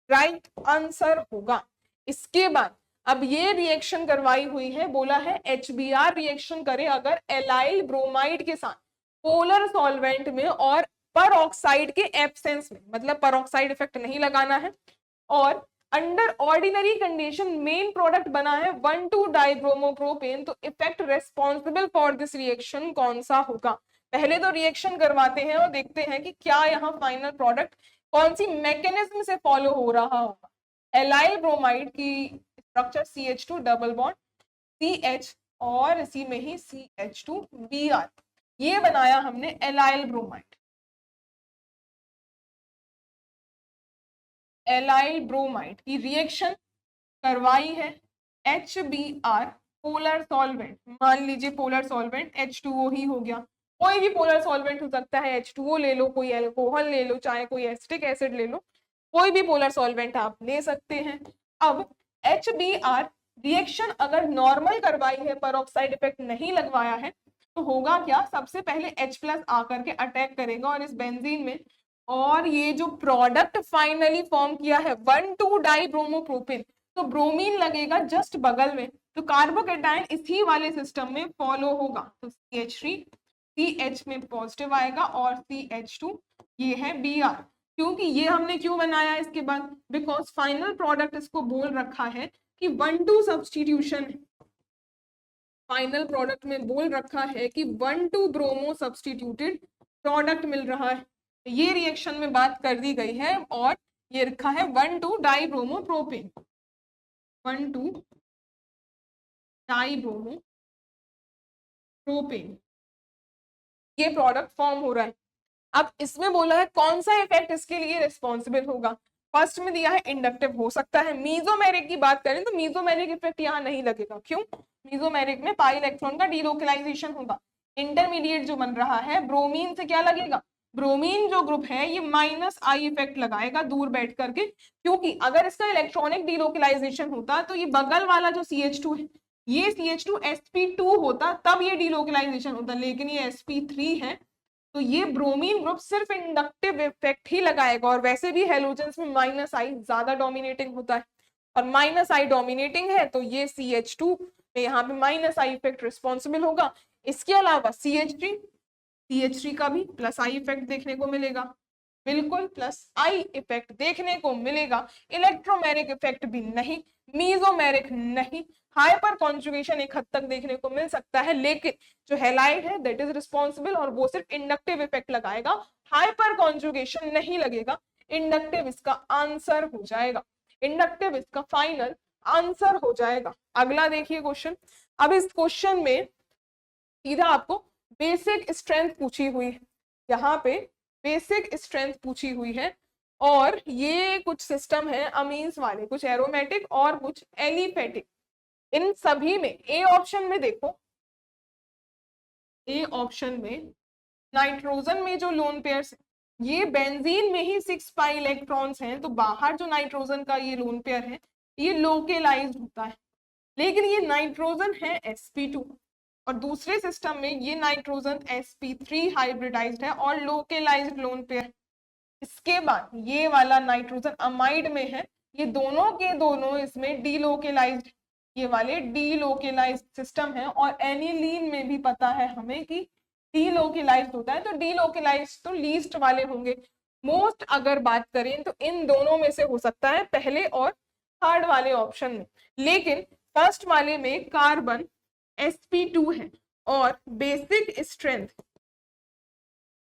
राइट आंसर होगा। इसके बाद अब ये रिएक्शन करवाई हुई है, बोला है HBr रिएक्शन करे अगर एलाइल ब्रोमाइड के साथ पोलर सॉल्वेंट में और पर ऑक्साइड के एब्सेंस में, मतलब पर ऑक्साइड इफेक्ट नहीं लगाना है, और under ordinary condition main product बना है 1,2-डाइब्रोमोप्रोपेन, तो effect responsible for this reaction कौन सा होगा? पहले तो रिएक्शन करवाते हैं और देखते हैं कि क्या यहाँ फाइनल प्रोडक्ट कौन सी मैकेनिज्म से फॉलो हो रहा होगा। एलाइल ब्रोमाइड की structure CH2 double bond CH और इसी में ही CH2Br, ये बनाया हमने एलाइल ब्रोमाइड। एलाइल ब्रोमाइड की रिएक्शन करवाई है HBr पोलर सॉल्वेंट, मान लीजिए पोलर सॉल्वेंट H2O ही हो गया, कोई भी पोलर सॉल्वेंट हो सकता है, H2O ले लो, कोई अल्कोहल ले लो, चाहे कोई एसिटिक एसिड ले लो, कोई भी पोलर सॉल्वेंट आप ले सकते हैं। अब HBr रिएक्शन अगर नॉर्मल करवाई है, परऑक्साइड इफेक्ट नहीं लगवाया है, तो होगा क्या? सबसे पहले H+ आकर के अटैक करेगा और इस बेंजीन में, और ये जो प्रोडक्ट फाइनली फॉर्म किया है 1,2-डाइब्रोमोप्रोपेन, तो ब्रोमीन लगेगा जस्ट बगल में, तो कार्बोकेटाइन इसी वाले सिस्टम में फॉलो होगा, तो CH3 CH में पॉजिटिव आएगा और CH2 ये है Br। क्योंकि ये हमने क्यों बनाया इसके बाद? बिकॉज फाइनल प्रोडक्ट इसको बोल रखा है कि 1,2 सब्सटीट्यूशन है, फाइनल प्रोडक्ट में बोल रखा है कि 1,2 ब्रोमो सब्सटीट्यूटेड प्रोडक्ट मिल रहा है, ये रिएक्शन में बात कर दी गई है और ये रखा है 1,2-डाइब्रोमोप्रोपेन, 1,2-डाइब्रोमोप्रोपेन, ये प्रोडक्ट फॉर्म हो रहा है। अब इसमें बोला है कौन सा इफेक्ट इसके लिए रिस्पॉन्सिबल होगा। फर्स्ट में दिया है इंडक्टिव हो सकता है। मीजोमेरिक की बात करें तो मीजोमेरिक इफेक्ट यहाँ नहीं लगेगा, क्यों? मीजोमेरिक में पाई इलेक्ट्रॉन का डीलोकलाइजेशन होगा। इंटरमीडिएट जो बन रहा है ब्रोमीन से क्या लगेगा? ब्रोमीन जो ग्रुप है ये -I इफेक्ट लगाएगा दूर बैठ करके, क्योंकि अगर इसका इलेक्ट्रॉनिक डीलोकलाइजेशन होता तो ये बगल वाला जो CH2 है, ये CH2 sp2 होता, तब ये डीलोकलाइजेशन होता, लेकिन ये sp3 है, तो ये ब्रोमीन ग्रुप सिर्फ इंडक्टिव इफेक्ट ही लगाएगा। और वैसे भी हेलोजेंस में -I ज्यादा डोमिनेटिंग होता है, और -I डोमिनेटिंग है तो ये CH2 में यहाँ पे -I इफेक्ट रिस्पॉन्सिबल होगा। इसके अलावा CH3 का भी +I इफेक्ट देखने को मिलेगा, बिल्कुल +I इफेक्ट देखने को मिलेगा। इलेक्ट्रोमेरिक इफेक्ट भी नहीं, मीजोमेरिक नहीं, हाइपर कॉन्जुगेशन एक हद तक देखने को मिल सकता है, लेकिन जो हैलाइड है दैट इज रिस्पॉन्सिबल और वो सिर्फ इंडक्टिव इफेक्ट लगाएगा, हाइपर कॉन्जुगेशन नहीं लगेगा। इंडक्टिव इसका आंसर हो जाएगा, इंडक्टिव इसका फाइनल आंसर हो जाएगा। अगला देखिए क्वेश्चन। अब इस क्वेश्चन में सीधा आपको बेसिक स्ट्रेंथ पूछी हुई है, यहाँ पे बेसिक स्ट्रेंथ पूछी हुई है, और ये कुछ सिस्टम है अमीन्स वाले, कुछ एरोमेटिक और कुछ एलिफेटिक। इन सभी में ए ऑप्शन में देखो, ए ऑप्शन में नाइट्रोजन में जो लोन पेयर्स, ये बेंजीन में ही 6 पाई इलेक्ट्रॉन्स हैं, तो बाहर जो नाइट्रोजन का ये लोन पेयर है ये लोकेलाइज्ड होता है, लेकिन ये नाइट्रोजन है sp2, और दूसरे सिस्टम में ये नाइट्रोजन sp3 हाइब्रिडाइज्ड है और लोकेलाइज्ड लोन पेयर। इसके बाद ये वाला नाइट्रोजन अमाइड में है, ये दोनों के दोनों इसमें डीलोकेलाइज्ड, ये वाले डीलोकेलाइज्ड सिस्टम है। और एनिलीन में भी पता है हमें कि डीलोकेलाइज्ड होता है, तो डीलोकेलाइज्ड तो लीस्ट वाले होंगे। मोस्ट अगर बात करें तो इन दोनों में से हो सकता है पहले और थर्ड वाले ऑप्शन में, लेकिन फर्स्ट वाले में कार्बन sp2 है और बेसिक स्ट्रेंथ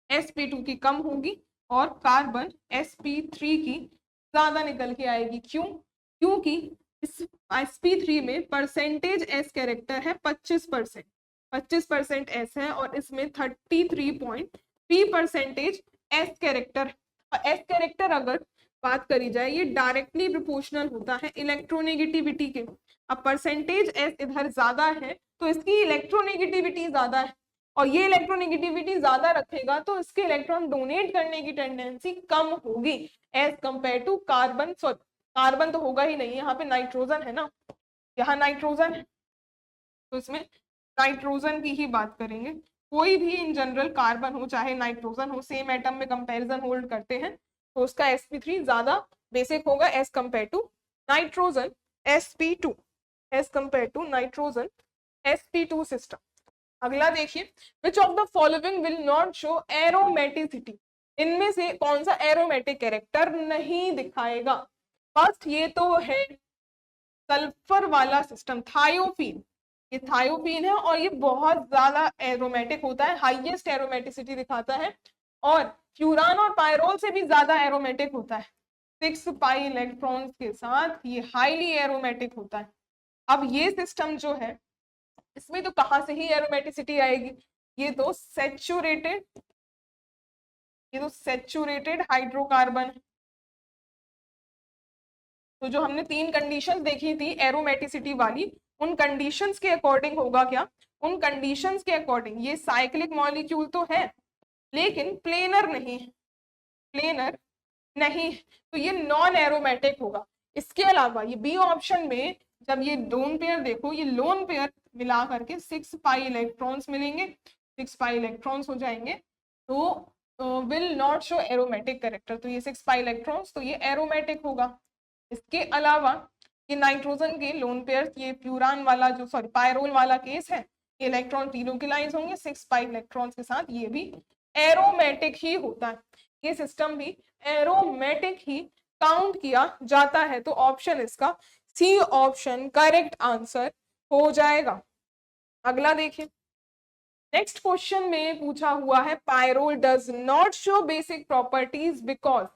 sp2 की कम होगी और कार्बन sp3 की ज्यादा निकल के आएगी। क्यों? क्योंकि इस sp3 में परसेंटेज s कैरेक्टर है 25%, 25% s है, और इसमें 33.3% s कैरेक्टर। s कैरेक्टर अगर बात करी जाए ये डायरेक्टली प्रोपोर्शनल होता है इलेक्ट्रोनेगेटिविटी के। अब परसेंटेज s इधर ज्यादा है तो इसकी इलेक्ट्रोनेगेटिविटी ज्यादा है, और ये इलेक्ट्रोनेगेटिविटी ज्यादा रखेगा तो इसके इलेक्ट्रॉन डोनेट करने की टेंडेंसी कम होगी as compare to carbon. Sorry, carbon तो होगा ही नहीं, यहाँ पे नाइट्रोजन है ना, यहाँ नाइट्रोजन है, तो इसमें नाइट्रोजन की ही बात करेंगे। कोई भी इन जनरल कार्बन हो चाहे नाइट्रोजन हो, सेम एटम में कंपैरिजन होल्ड करते हैं, तो उसका sp3 ज्यादा बेसिक होगा as compare to nitrogen sp2, as compare to nitrogen sp2 system. अगला देखिए, which of the following will not show aromaticity, इनमें से कौन सा एरोमेटिक कैरेक्टर नहीं दिखाएगा? फर्स्ट ये तो है सल्फर वाला सिस्टम, थायोफीन। ये थायोफीन है और ये बहुत ज्यादा एरोमेटिक होता है, हाईएस्ट एरोमेटिसिटी दिखाता है, और फ्यूरान और पायरोल से भी ज्यादा एरोमेटिक होता है। 6 पाई इलेक्ट्रॉन्स के साथ ये हाईली एरोमेटिक होता है। अब ये सिस्टम जो है इसमें तो कहां से ही एरोमेटिसिटी आएगी, ये तो सेचुरेटेड हाइड्रोकार्बन है। तो जो हमने 3 कंडीशंस देखी थी एरोमेटिसिटी वाली, उन कंडीशंस के अकॉर्डिंग होगा क्या, उन कंडीशंस के अकॉर्डिंग ये साइक्लिक मॉलिक्यूल तो है लेकिन प्लेनर नहीं है, प्लेनर नहीं, तो ये नॉन एरोमेटिक होगा। इसके अलावा ये बी ऑप्शन में जब ये लोन पेयर देखो, ये लोन पेयर मिला करके 6 पाई इलेक्ट्रॉन्स मिलेंगे, 6 पाई इलेक्ट्रॉन्स हो जाएंगे, तो will not show aromatic character, तो ये 6 पाई इलेक्ट्रॉन्स, तो ये एरोमेटिक होगा। इसके अलावा ये नाइट्रोजन के लोन पेयर, ये प्यूरान वाला जो सॉरी पायरोल वाला केस है, ये इलेक्ट्रॉन डीलोकेलाइज होंगे 6 पाई इलेक्ट्रॉन्स के साथ, ये भी एरोमेटिक ही होता है, ये सिस्टम भी एरोमेटिक ही काउंट किया जाता है। तो ऑप्शन इसका सी ऑप्शन करेक्ट आंसर हो जाएगा। अगला देखिए, नेक्स्ट क्वेश्चन में पूछा हुआ है pyrrole does not show basic properties because,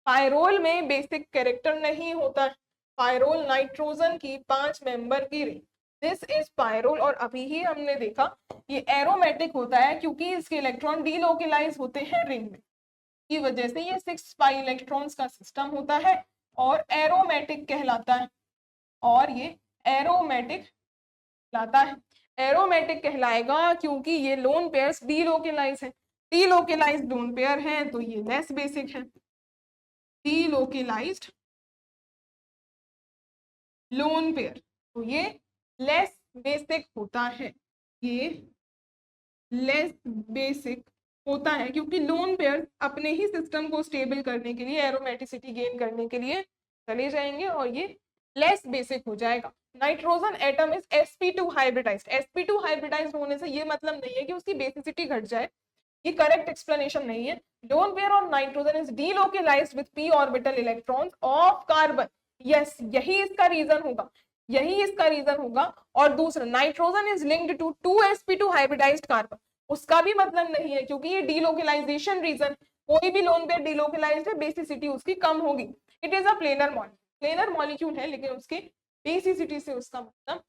pyrrole में बेसिक कैरेक्टर नहीं होता है। पायरोल नाइट्रोजन की 5 मेंबर की रिंग, दिस इज पायरोल, और अभी ही हमने देखा ये एरोमेटिक होता है क्योंकि इसके इलेक्ट्रॉन डीलोकेलाइज होते हैं रिंग में, की वजह से ये 6 पाई इलेक्ट्रॉन्स का सिस्टम होता है और एरोमेटिक कहलाता है, और ये एरोमेटिक कहलाता है। एरोमेटिक कहलाएगा क्योंकि ये लोन पेयर्स डीलोकेलाइज है, डीलोकेलाइज्ड लोन पेयर है तो ये लेस बेसिक है, डीलोकेलाइज्ड लोन पेयर तो ये लेस बेसिक होता है, ये लेस बेसिक होता है क्योंकि लोन पेयर अपने ही सिस्टम को स्टेबल करने के लिए, एरोमेटिसिटी गेन करने के लिए चले जाएंगे और ये लेस बेसिक हो जाएगा। Nitrogen atom is sp2 hybridized, sp2 hybridized होने से ये मतलब नहीं है कि उसकी बेसिसिटी घट जाए, ये करेक्ट एक्सप्लेनेशन नहीं है। Lone pair of nitrogen is delocalized with p orbital electrons of carbon, yes यही इसका रीजन होगा, यही इसका रीजन होगा। और दूसरा nitrogen is linked to 2sp2 hybridized carbon, उसका भी मतलब नहीं है क्योंकि ये डीलोकेलाइजेशन रीजन, कोई भी लोन पेयर डीलोकेलाइज्ड है बेसिसिटी उसकी कम होगी। It is a planar molecule, planar molecule है लेकिन उसके बेसिसिटी से उसका मतलब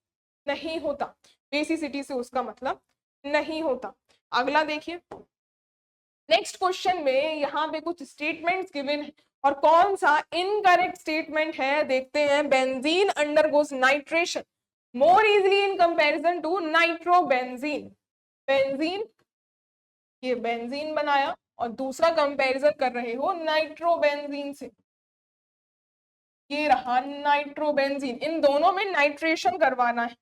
नहीं होता, बेसिसिटी से उसका मतलब नहीं होता। अगला देखिए, नेक्स्ट क्वेश्चन में यहाँ पे कुछ स्टेटमेंट्स गिवन है और कौन सा इनकरेक्ट स्टेटमेंट है देखते हैं। Benzene undergoes nitration more easily in comparison to nitrobenzene, benzene, ये बेंजीन बनाया और दूसरा कंपैरिजन कर रहे हो नाइट्रोबेंजीन से, ये रहा नाइट्रोबेंजीन, इन दोनों में नाइट्रेशन करवाना है,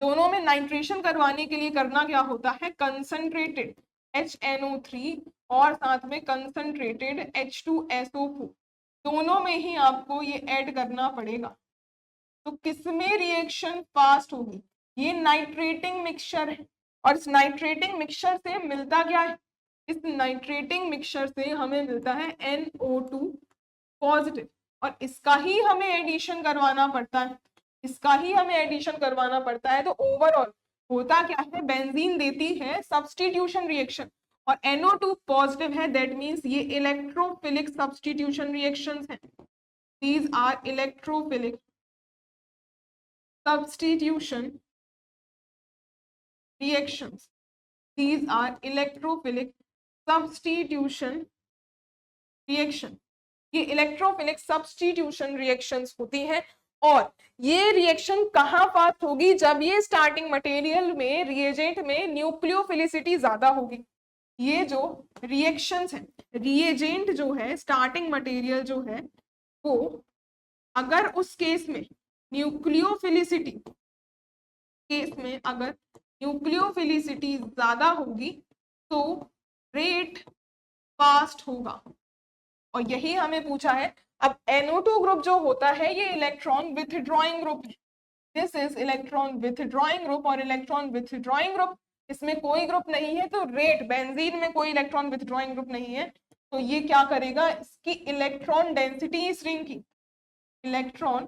दोनों में नाइट्रेशन करवाने के लिए करना क्या होता है, कंसंट्रेटेड HNO3 और साथ में कंसंट्रेटेड H2SO4, दोनों में ही आपको ये ऐड करना पड़ेगा। तो किसमें रिएक्शन फास्ट होगी, ये नाइट्रेटिंग मिक्सचर है और इस नाइट्रेटिंग मिक्सचर से मिलता क्या है, इस नाइट्रेटिंग मिक्सचर से हमें मिलता है NO2 पॉजिटिव और इसका ही हमें एडिशन करवाना पड़ता है, इसका ही हमें एडिशन करवाना पड़ता है। तो ओवरऑल होता क्या है, बेंजीन देती है सब्स्टिट्यूशन रिएक्शन और NO2 पॉजिटिव है, दैट मींस ये इलेक्ट्रोफिलिक सब्स्टिट्यूशन रिएक्शंस हैं, these are electrophilic substitution reactions, these are electrophilic substitution reaction, ये इलेक्ट्रोफिलिक सब्स्टिट्यूशन रिएक्शंस होती हैं और ये रिएक्शन कहाँ फास्ट होगी, जब ये स्टार्टिंग मटेरियल में रिएजेंट में न्यूक्लियोफिलिसिटी ज्यादा होगी। ये जो रिएक्शंस हैं, रिएजेंट जो है स्टार्टिंग मटेरियल जो है वो अगर उस केस में न्यूक्लियोफिलिसिटी, केस में अगर न्यूक्लियोफिलिसिटी ज्यादा होगी तो रेट फास्ट होगा और यही हमें पूछा है। अब NO2 ग्रुप जो होता है ये इलेक्ट्रॉन विथड्रॉइंग ग्रुप है, this is electron withdrawing group और इलेक्ट्रॉन विथड्रॉइंग ग्रुप इसमें कोई ग्रुप नहीं है तो रेट, बेंजीन में कोई इलेक्ट्रॉन विथड्रॉइंग ग्रुप नहीं है तो ये क्या करेगा, इसकी इलेक्ट्रॉन डेंसिटी इस रिंग की, इलेक्ट्रॉन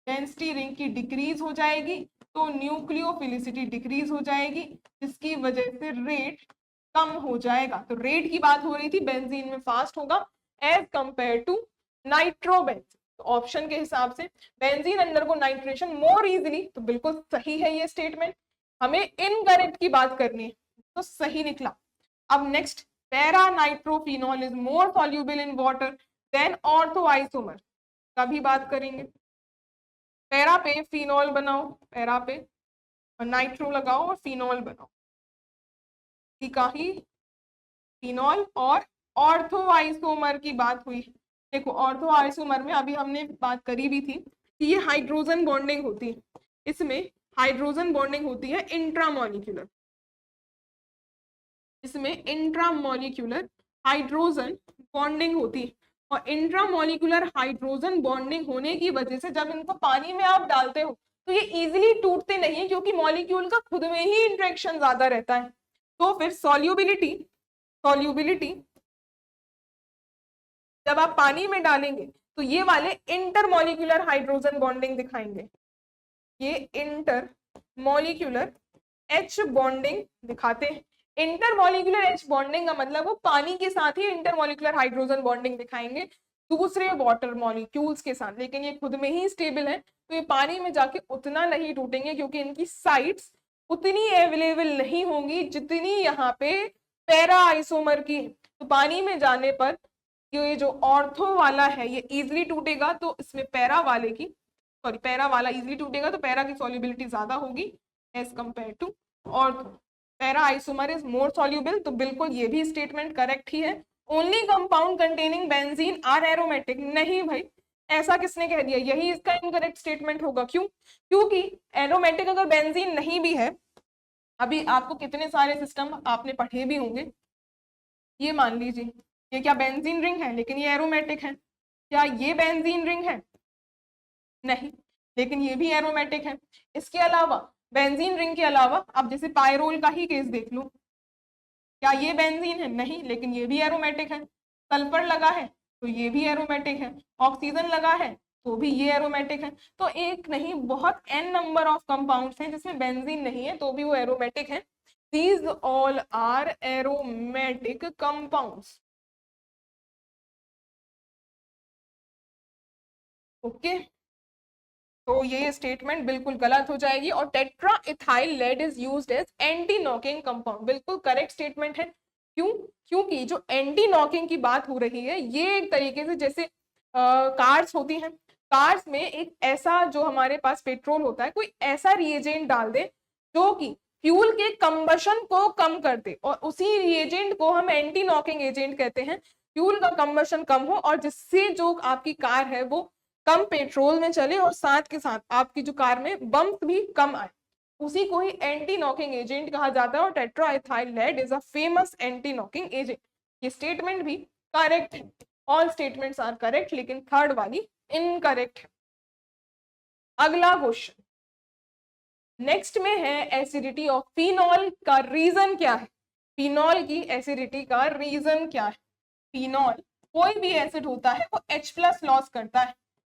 डेंसिटी रिंग की डिक्रीज हो जाएगी, तो न्यूक्लियोफिलिसिटी डिक्रीज हो जाएगी, जिसकी वजह से रेट कम हो जाएगा। तो रेट की बात हो रही थी, बेंजीन में फास्ट होगा एज कंपेयर टू नाइट्रोबेंजीन। तो ऑप्शन के हिसाब से बेंजीन अंडर को नाइट्रेशन मोर इजीली, तो बिल्कुल सही है ये स्टेटमेंट। हमें इनकरेक्ट की बात करनी है, तो सही निकला। अब next, para nitrophenol is more soluble in water than ortho isomer का भी बात करेंगे। पैरा पे फिनॉल बनाओ, पैरा पे और नाइट्रो लगाओ और फिनॉल बनाओ, का ही फिनॉल और ऑर्थोआइसोमर की बात हुई। देखो ऑर्थोआइसोमर में अभी हमने बात करी भी थी कि ये हाइड्रोजन बॉन्डिंग होती है, इसमें हाइड्रोजन बॉन्डिंग होती है इंट्रामॉलिक्यूलर, इसमें इंट्रामॉलिक्यूलर हाइड्रोजन बॉन्डिंग होती है। और इंट्रामॉलिक्यूलर हाइड्रोजन बॉन्डिंग होने की वजह से जब इनको पानी में आप डालते हो तो ये इजीली टूटते नहीं है, क्योंकि मॉलिक्यूल का खुद में ही इंटरेक्शन ज्यादा रहता है। तो फिर सॉल्युबिलिटी जब आप पानी में डालेंगे तो ये वाले इंटरमॉलिक्यूलर हाइड्रोजन बॉन्डिंग दिखाएंगे, ये इंटरमॉलिक्यूलर H बॉन्डिंग दिखाते हैं। इंटरमॉलिक्यूलर H बॉन्डिंग का मतलब वो पानी के साथ ही इंटरमॉलिक्यूलर हाइड्रोजन बॉन्डिंग दिखाएंगे दूसरे वाटर मॉलिक्यूल्स के साथ, लेकिन ये खुद में ही स्टेबल है, तो ये पानी में जाके उतना नहीं टूटेंगे, क्योंकि इनकी साइट्स उतनी अवेलेबल नहीं होंगी जितनी यहाँ पे पैरा आइसोमर की। तो पानी में जाने पर ये जो ऑर्थो वाला है ये इजिली टूटेगा, तो इसमें पैरा वाला इजिली टूटेगा, तो पैरा की सॉल्युबिलिटी ज्यादा होगी as compare to ortho. Para isomer is more soluble, तो बिल्कुल ये भी स्टेटमेंट करेक्ट ही है। Only compound containing benzene are aromatic, नहीं भाई ऐसा किसने कह दिया, यही इसका इनकरेक्ट स्टेटमेंट होगा। क्यों? क्योंकि एरोमेटिक अगर बेंजीन नहीं भी है, अभी आपको कितने सारे सिस्टम आपने पढ़े भी होंगे, ये मान लीजिए ये क्या बेंजीन रिंग है लेकिन ये एरोमेटिक है, क्या ये बेंजीन रिंग है? नहीं, लेकिन ये भी एरोमेटिक है। इसके अलावा बेंजीन रिंग के अलावा आप जैसे पायरोल का ही केस देख लो, क्या ये बेंजीन है? नहीं, लेकिन ये भी एरोमेटिक है। सल्फर लगा है तो ये भी एरोमेटिक है, ऑक्सीजन लगा है तो भी ये एरोमेटिक है। तो एक नहीं, बहुत n नंबर ऑफ कंपाउंड्स हैं जिसमें बेंजीन नहीं है तो भी वो एरोमेटिक है। These all are aromatic compounds. Okay, तो ये स्टेटमेंट बिल्कुल गलत हो जाएगी। और tetra ethyl lead is used as anti knocking compound, बिल्कुल करेक्ट स्टेटमेंट है। क्यों? क्योंकि जो एंटी नॉकिंग की बात हो रही है ये एक तरीके से जैसे कार्स होती हैं, कार्स में एक ऐसा जो हमारे पास पेट्रोल होता है, कोई ऐसा रिएजेंट डाल दे जो कि फ्यूल के कंबशन को कम कर दे, और उसी रिएजेंट को हम एंटी नॉकिंग एजेंट कहते हैं। फ्यूल का कंबशन कम हो और जिससे जो आपकी कार है वो कम पेट्रोल में चले और साथ के साथ आपकी जो कार में बम्प भी कम आए, उसी को ही एंटी नॉकिंग एजेंट कहा जाता है। और tetraethyl lead is a famous anti knocking agent. ये स्टेटमेंट भी करेक्ट है, ऑल स्टेटमेंट्स आर करेक्ट, लेकिन थर्ड वाली इनकरेक्ट है। अगला क्वेश्चन नेक्स्ट में है, एसिडिटी ऑफ फिनॉल का रीजन क्या है? फिनॉल की एसिडिटी का रीजन क्या है? फिनॉल कोई भी एसिड होता है वो H+ लॉस करता है,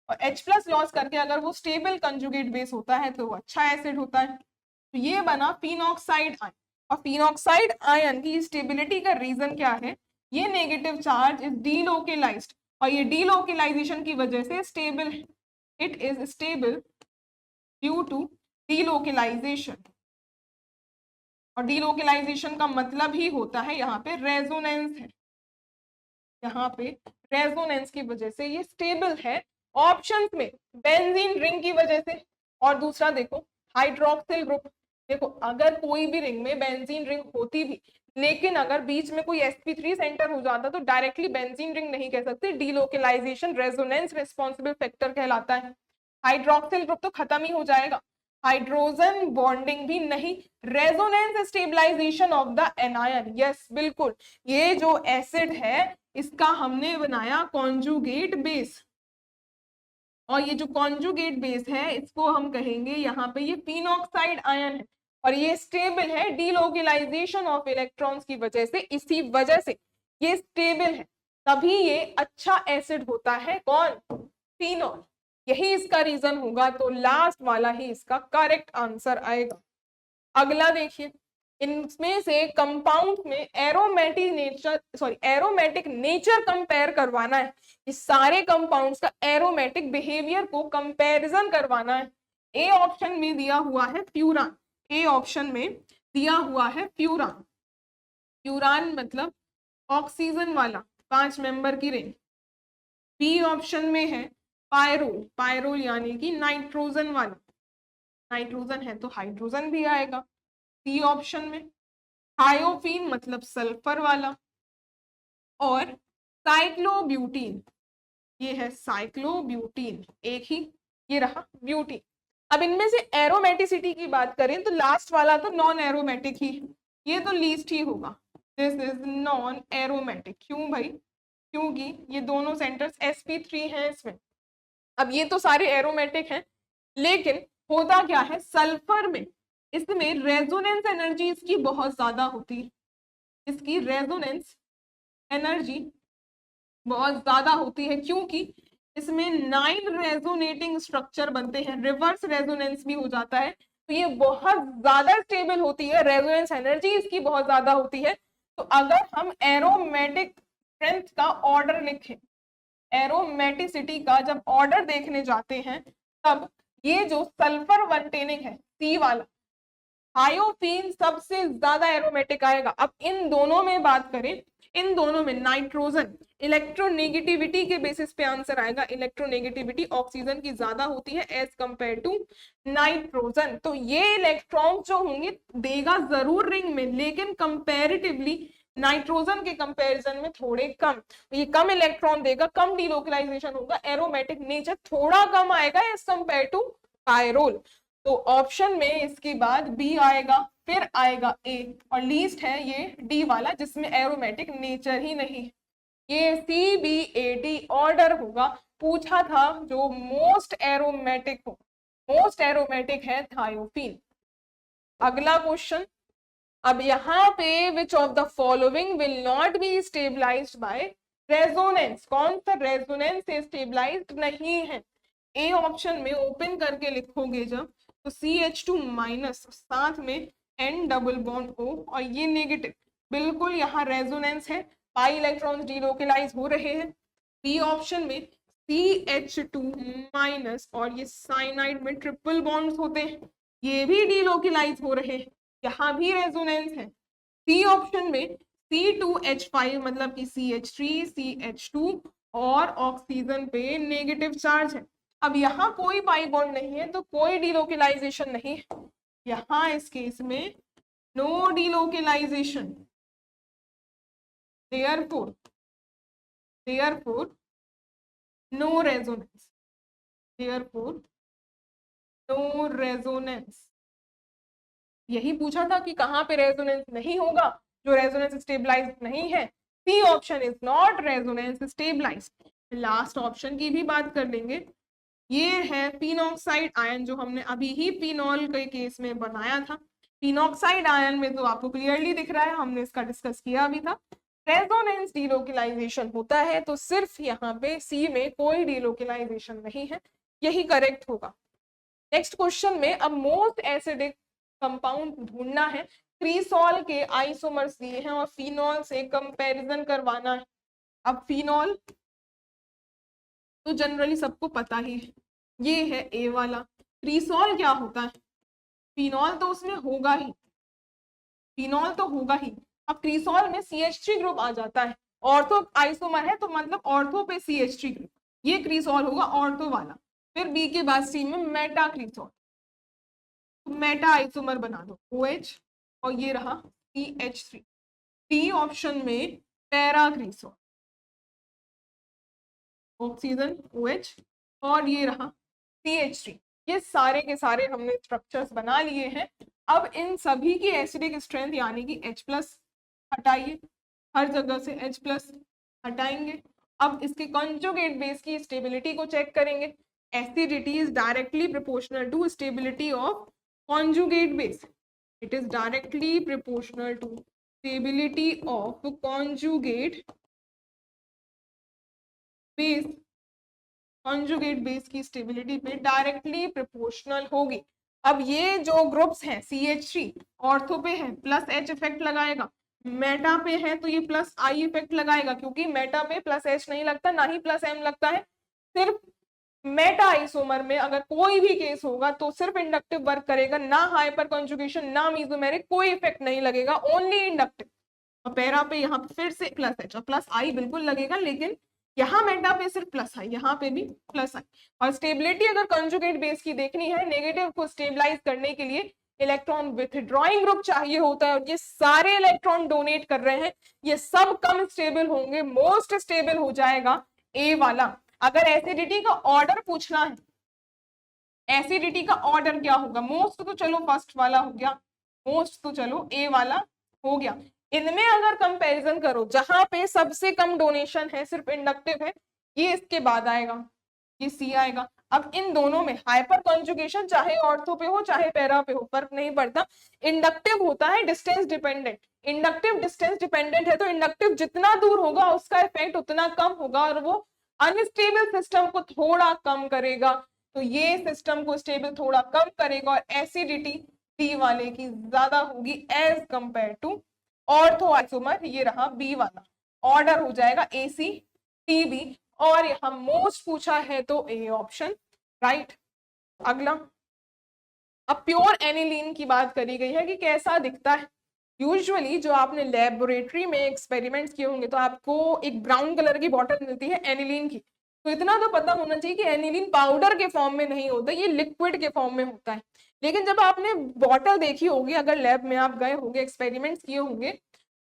और H+ लॉस करके अगर वो स्टेबल कंजुगेट बेस होता है तो वो अच्छा एसिड होता है। तो ये बना फिनॉक्साइड आयन, और फिनॉक्साइड आयन की स्टेबिलिटी का रीजन क्या है? ये नेगेटिव चार्ज इज डीलोकेलाइज्ड, और ये डीलोकेलाइजेशन की वजह से स्टेबल है। It is stable due to delocalization, और डीलोकेलाइजेशन का मतलब ही होता है यहाँ पे रेजोनेंस है, यहाँ पे रेजोनेंस की वजह से ये स्टेबल है। ऑप्शंस में बेंजीन रिंग की वजह से, और दूसरा देखो हाइड्रोक्सिल ग्रुप। देखो अगर कोई भी रिंग में बेंजीन रिंग होती भी, लेकिन अगर बीच में कोई sp3 सेंटर हो जाता तो डायरेक्टली बेंजीन रिंग नहीं कह सकते, डीलोकेलाइजेशन रेजोनेंस रिस्पॉन्सिबल फैक्टर कहलाता है। हाइड्रोक्सिल ग्रुप तो खत्म ही हो जाएगा, हाइड्रोजन बॉन्डिंग भी नहीं, resonance stabilization of the anion. Yes बिल्कुल, ये जो एसिड है इसका हमने बनाया कॉन्जुगेट बेस, और ये जो कॉन्जुगेट बेस है इसको हम कहेंगे यहाँ पे ये फिनॉक्साइड आयन है, और ये स्टेबल है डीलोकेलाइजेशन ऑफ इलेक्ट्रॉन्स की वजह से, इसी वजह से ये स्टेबल है, तभी ये अच्छा एसिड होता है। कौन? फिनॉल। यही इसका रीजन होगा, तो लास्ट वाला ही इसका करेक्ट आंसर आएगा। अगला देखिए, इनमें से कंपाउंड में एरोमेटिक नेचर कंपेयर करवाना है। इस सारे कंपाउंड्स का एरोमेटिक बिहेवियर को कंपैरिजन करवाना है। ए ऑप्शन में दिया हुआ है फ्यूरान, ए ऑप्शन में दिया हुआ है फ्यूरान। फ्यूरान मतलब ऑक्सीजन वाला 5 मेंबर की रिंग। बी ऑप्शन में है पायरोल, पायरोल यानी कि नाइट्रोजन वाला, नाइट्रोजन है तो हाइड्रोजन भी आएगा। सी ऑप्शन में थायोफीन मतलब सल्फर वाला, और साइक्लोब्यूटीन, ये है साइक्लोब्यूटीन, एक ही ये रहा ब्यूटीन। अब इनमें से एरोमेटिसिटी की बात करें तो लास्ट वाला तो नॉन एरोमेटिक ही, ये तो लीस्ट ही होगा। This is non aromatic. क्यों भाई? क्योंकि ये दोनों सेंटर्स sp3 हैं इसमें। अब ये तो सारे एरोमेटिक हैं, लेकिन होता क्या है सल्फर में, इसमें रेजोनेंस एनर्जी इसकी बहुत ज्यादा होती है, इसकी रेजोनेंस एनर्जी बहुत ज्यादा होती है, क्योंकि इसमें 9 रेजोनेटिंग स्ट्रक्चर बनते हैं, रिवर्स रेजोनेंस भी हो जाता है, तो ये बहुत ज्यादा स्टेबल होती है, रेजोनेंस एनर्जी इसकी बहुत ज्यादा होती है। तो अगर हम एरोमेटिक स्ट्रेंथ का ऑर्डर लिखें, एरोमेटिसिटी का जब ऑर्डर देखने जाते हैं, तब ये जो सल्फर कंटेनिंग है सी वाला थायोफीन सबसे ज्यादा एरोमेटिक आएगा। अब इन दोनों में बात करें, इन दोनों में नाइट्रोजन इलेक्ट्रोनेगेटिविटी के बेसिस पे आंसर आएगा, इलेक्ट्रोनेगेटिविटी ऑक्सीजन की ज्यादा होती है एज कंपेयर टू नाइट्रोजन। तो ये इलेक्ट्रॉन जो होंगे देगा जरूर रिंग में, लेकिन कंपेरेटिवली नाइट्रोजन के कंपैरिजन में थोड़े कम, ये कम इलेक्ट्रॉन देगा, कम डिलोकलाइजेशन होगा, एरोमेटिक नेचर थोड़ा कम आएगा एज कंपेयर टू पायरोल। तो ऑप्शन में इसके बाद बी आएगा, फिर आएगा ए, और लीस्ट है ये डी वाला जिसमें एरोमेटिक नेचर ही नहीं है। ये CBAD ऑर्डर होगा, पूछा था जो मोस्ट एरोमेटिक हो, मोस्ट एरोमेटिक है थायोफीन। अगला क्वेश्चन, अब यहाँ पे which of the following will not be stabilized by resonance, कौन सा रेजोनेंस से स्टेबलाइज्ड नहीं है? ए ऑप्शन में ओपन करके लिखोगे जब तो CH2 माइनस, साथ में N डबल बॉन्ड O, और ये नेगेटिव, बिल्कुल यहाँ रेजोनेंस है, पाई इलेक्ट्रॉन्स डिलोकलाइज हो रहे हैं। बी ऑप्शन में CH2 माइनस, और ये साइनाइड में ट्रिपल बॉन्ड्स होते हैं, ये भी डिलोकलाइज हो रहे हैं, यहाँ भी रेजोनेंस है। सी ऑप्शन में C2H5 मतलब कि CH3 CH2 और ऑक्सीजन पे नेगेटिव चार्ज है। अब यहाँ कोई पाई बॉन्ड नहीं है तो कोई डिलोकलाइजेशन नहीं है, यहाँ इस केस में no delocalization, therefore no resonance, therefore no resonance। यही पूछा था कि कहाँ पे रेजोनेंस नहीं होगा, जो रेजोनेंस स्टेबलाइज्ड नहीं है। C option is not resonance stabilized. Last option की भी बात कर लेंगे, ये है फिनॉक्साइड आयन, जो हमने अभी ही फिनॉल के केस में बनाया था। फिनॉक्साइड आयन में तो आपको क्लियरली दिख रहा है, हमने इसका डिस्कस किया भी था, रेजोनेंस डिलोकलाइजेशन होता है, तो सिर्फ यहाँ पे सी में कोई डिलोकलाइजेशन नहीं है, यही करेक्ट होगा। नेक्स्ट क्वेश्चन में अब मोस्ट एसिडिक कंपाउंड ढूंढना है, क्रीसॉल के आइसोमर्स दिए हैं और फिनॉल से कंपैरिजन करवाना है। अब फिनॉल तो जनरली सबको पता ही है, ये है ए वाला। क्रीसॉल क्या होता है? फिनॉल तो उसमें होगा ही, फिनॉल तो होगा ही। अब क्रीसॉल में CH3 ग्रुप आ जाता है, ऑर्थो आइसोमर है तो मतलब ऑर्थो पे CH3 ग्रुप, ये क्रीसॉल होगा ऑर्थो वाला। फिर बी के बाद सी में मेटा क्रीसॉल, मेटा आइसोमर बना दो OH, और ये रहा CH3। डी ऑप्शन में पैरा क्रीसॉल, ऑक्सीजन OH, और ये रहा CH3। ये सारे के सारे हमने स्ट्रक्चर्स बना लिए हैं। अब इन सभी की एसिडिक स्ट्रेंथ यानी कि H+ हटाइए, हर जगह से H+ हटाएंगे। अब इसके कॉन्जुगेट बेस की स्टेबिलिटी को चेक करेंगे। Acidity is directly proportional to stability of conjugate base, it is directly proportional to stability of conjugate base conjugate base की स्टेबिलिटी पे डायरेक्टली प्रोपोर्शनल होगी। अब ये जो ग्रुप्स हैं CH3 ऑर्थो पे है प्लस H इफेक्ट लगाएगा, मेटा पे है तो ये प्लस I इफेक्ट लगाएगा, क्योंकि मेटा पे प्लस H नहीं लगता ना ही प्लस M लगता है। सिर्फ मेटा आइसोमर में अगर कोई भी केस होगा तो सिर्फ इंडक्टिव वर्क करेगा, ना हाइपर कॉन्जुगेशन ना मीजोमेरिक, कोई इफेक्ट नहीं लगेगा, ओनली इंडक्टिव। और पैरा पे यहाँ पे फिर से प्लस H और प्लस I बिल्कुल लगेगा, लेकिन यहाँ मेटा पे सिर्फ प्लस I, यहाँ पे भी प्लस I। और स्टेबिलिटी अगर कंजुगेट बेस की देखनी है, नेगेटिव को स्टेबलाइज करने के लिए इलेक्ट्रॉन विथड्रॉइंग ग्रुप चाहिए होता है, और ये सारे इलेक्ट्रॉन डोनेट कर रहे हैं, ये सब कम स्टेबल होंगे, मोस्ट स्टेबल हो जाएगा ए वाला। अगर एसिडिटी का ऑर्डर पूछना है, एसिडिटी का ऑर्डर क्या होगा, मोस्ट तो चलो फर्स्ट वाला हो गया, मोस्ट तो चलो ए वाला हो गया। इनमें अगर कंपैरिजन करो, जहां पे सबसे कम डोनेशन है सिर्फ इंडक्टिव है, ये इसके बाद आएगा, ये सी आएगा। अब इन दोनों में हाइपर कॉन्जुगेशन चाहे ऑर्थो पे हो चाहे पैरा पे हो, फर्क नहीं पड़ता, इंडक्टिव होता है distance dependent. Inductive distance dependent है तो इंडक्टिव जितना दूर होगा उसका इफेक्ट उतना कम होगा, और वो अनस्टेबल सिस्टम को थोड़ा कम करेगा, तो ये सिस्टम को स्टेबल थोड़ा कम करेगा, और एसिडिटी डी वाले की ज्यादा होगी as compare to ortho isomer. ये रहा बी वाला, ऑर्डर हो जाएगा ACTB, और यहां मोस्ट पूछा है तो ए ऑप्शन राइट। अगला, अब प्योर एनिलीन की बात करी गई है कि कैसा दिखता है। यूजुअली जो आपने लेबोरेटरी में एक्सपेरिमेंट्स किए होंगे तो आपको एक ब्राउन कलर की बॉटल मिलती है एनिलीन की, तो इतना तो पता होना चाहिए कि एनिलीन पाउडर के फॉर्म में नहीं होता, ये लिक्विड के फॉर्म में होता है। लेकिन जब आपने बॉटल देखी होगी, अगर लैब में आप गए होंगे, एक्सपेरिमेंट्स किए होंगे,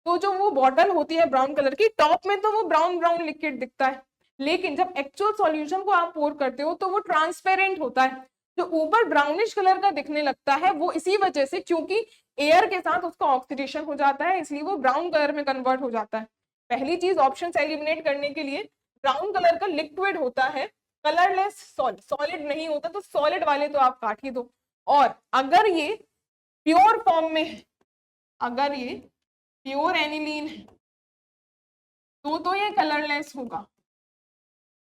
तो जो वो बॉटल होती है ब्राउन कलर की, टॉप में तो वो ब्राउन ब्राउन लिक्विड दिखता है, लेकिन जब एक्चुअल सॉल्यूशन को आप पोर करते हो तो वो ट्रांसपेरेंट होता है। जो ऊपर ब्राउनिश कलर का दिखने लगता है वो इसी वजह से, क्योंकि एयर के साथ उसका ऑक्सीडेशन हो जाता है, इसलिए वो ब्राउन कलर में कन्वर्ट हो जाता है। पहली चीज ऑप्शन से एलिमिनेट करने के लिए, ब्राउन कलर का लिक्विड होता है, कलरलेस सॉलिड, सॉलिड नहीं होता, तो सॉलिड वाले तो आप काट ही दो। और अगर ये प्योर फॉर्म में है, अगर ये प्योर एनिलीन है तो ये कलरलेस होगा।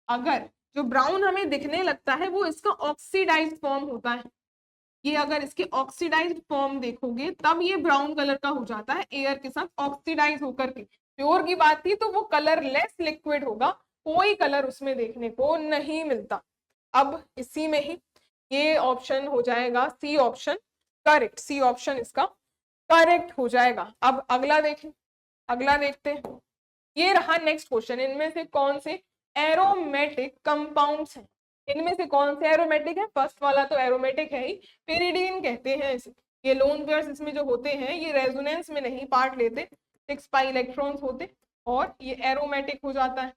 अगर जो ब्राउन हमें दिखने लगता है वो इसका ऑक्सीडाइज्ड फॉर्म होता है, ये अगर इसके ऑक्सीडाइज्ड फॉर्म देखोगे तब ये ब्राउन कलर का हो जाता है, एयर के साथ ऑक्सीडाइज होकर के। प्योर की बात थी तो वो कलरलेस लिक्विड होगा, कोई कलर उसमें देखने को नहीं मिलता। अब इसी में ही ये ऑप्शन हो जाएगा C option correct, C option इसका करेक्ट हो जाएगा। अब अगला देखें, अगला देखते हैं, ये रहा नेक्स्ट क्वेश्चन, इनमें से कौन से एरोमेटिक कंपाउंड्स हैं, इनमें से कौन से एरोमेटिक है, फर्स्ट वाला तो एरोमेटिक है ही, पेरिडीन कहते हैं इसे। ये लोन पेयर्स इसमें जो होते हैं ये रेजोनेंस में नहीं पार्ट लेते, 6 पाई इलेक्ट्रॉन्स होते, और ये एरोमेटिक हो जाता है।